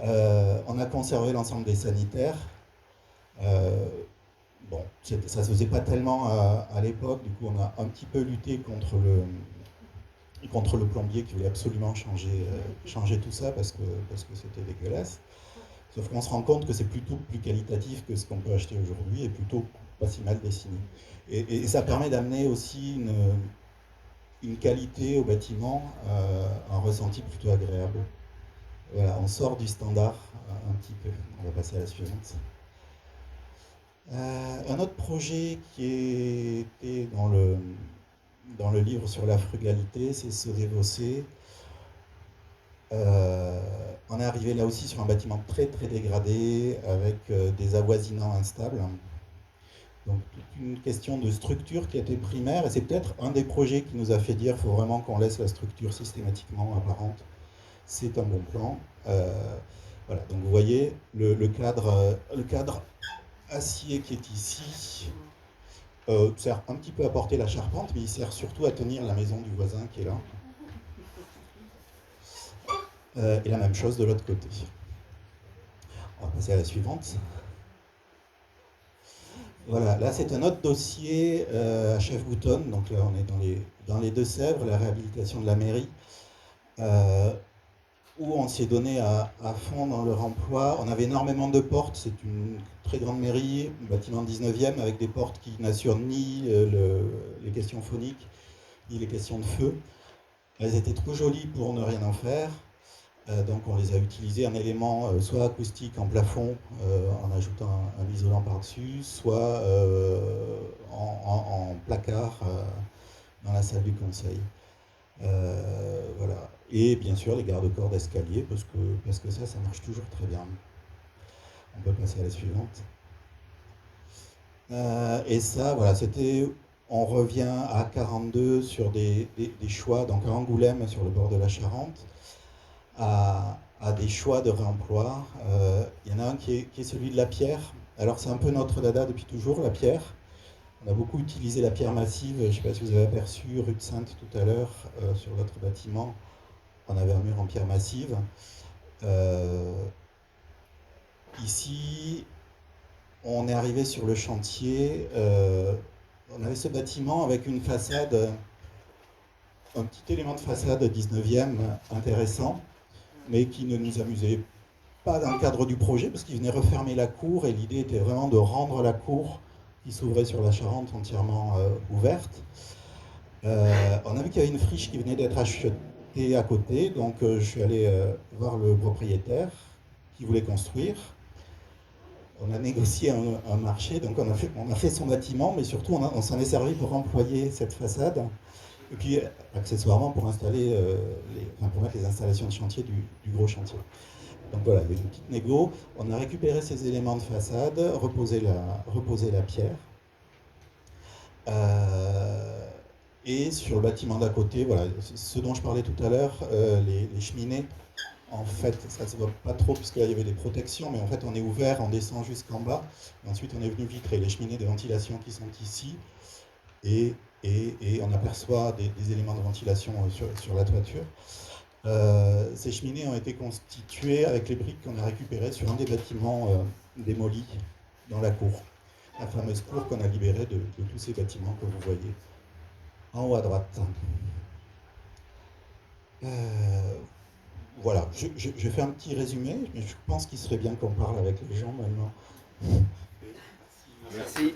On a conservé l'ensemble des sanitaires. Bon, ça ne se faisait pas tellement à l'époque, du coup on a un petit peu lutté contre le plombier qui voulait absolument changer tout ça parce que c'était dégueulasse. Sauf qu'on se rend compte que c'est plutôt plus qualitatif que ce qu'on peut acheter aujourd'hui et plutôt pas si mal dessiné. Et ça permet d'amener aussi une qualité au bâtiment, un ressenti plutôt agréable. Voilà, on sort du standard un petit peu. On va passer à la suivante. Un autre projet qui était dans le livre sur la frugalité, c'est Sodévocé. On est arrivé là aussi sur un bâtiment très dégradé, avec des avoisinants instables. Donc toute une question de structure qui était primaire, et c'est peut-être un des projets qui nous a fait dire qu'il faut vraiment qu'on laisse la structure systématiquement apparente. C'est un bon plan. Voilà, donc vous voyez le cadre acier qui est ici sert un petit peu à porter la charpente, mais il sert surtout à tenir la maison du voisin qui est là. Et la même chose de l'autre côté. On va passer à la suivante. Voilà, là c'est un autre dossier à Chef-Boutonne, donc là on est dans les Deux-Sèvres, la réhabilitation de la mairie, où on s'est donné à fond dans leur emploi. On avait énormément de portes, c'est une très grande mairie, un bâtiment 19e avec des portes qui n'assurent ni les questions phoniques, ni les questions de feu. Elles étaient trop jolies pour ne rien en faire. Donc on les a utilisées un élément soit acoustique en plafond en ajoutant un isolant par-dessus, soit en placard dans la salle du conseil. Voilà. Et bien sûr les garde-corps d'escalier parce que ça marche toujours très bien. On peut passer à la suivante. Et ça, voilà, on revient à 42 sur des choix, donc à Angoulême sur le bord de la Charente. À des choix de réemploi. Il y en a un qui est celui de la pierre. Alors c'est un peu notre dada depuis toujours, la pierre. On a beaucoup utilisé la pierre massive. Je ne sais pas si vous avez aperçu, rue de Sainte tout à l'heure, sur votre bâtiment, on avait un mur en pierre massive. Ici, on est arrivé sur le chantier. On avait ce bâtiment avec une façade, un petit élément de façade 19e intéressant, mais qui ne nous amusait pas dans le cadre du projet, parce qu'il venait refermer la cour, et l'idée était vraiment de rendre la cour qui s'ouvrait sur la Charente entièrement ouverte. On a vu qu'il y avait une friche qui venait d'être achetée à côté, donc je suis allé voir le propriétaire qui voulait construire. On a négocié un marché, donc on a fait son bâtiment, mais surtout on s'en est servi pour employer cette façade. Et puis, accessoirement, pour mettre les installations de chantier du gros chantier. Donc voilà, il y a une petite négo. On a récupéré ces éléments de façade, reposé la pierre. Et sur le bâtiment d'à côté, voilà, ce dont je parlais tout à l'heure, les cheminées, en fait, ça ne se voit pas trop puisque là, il y avait des protections, mais en fait, on est ouvert, on descend jusqu'en bas. Et ensuite, on est venu vitrer les cheminées de ventilation qui sont ici. Et on aperçoit des éléments de ventilation sur la toiture. Ces cheminées ont été constituées avec les briques qu'on a récupérées sur un des bâtiments démolis dans la cour. La fameuse cour qu'on a libérée de tous ces bâtiments que vous voyez en haut à droite. Voilà, je fais un petit résumé, mais je pense qu'il serait bien qu'on parle avec les gens maintenant. Merci.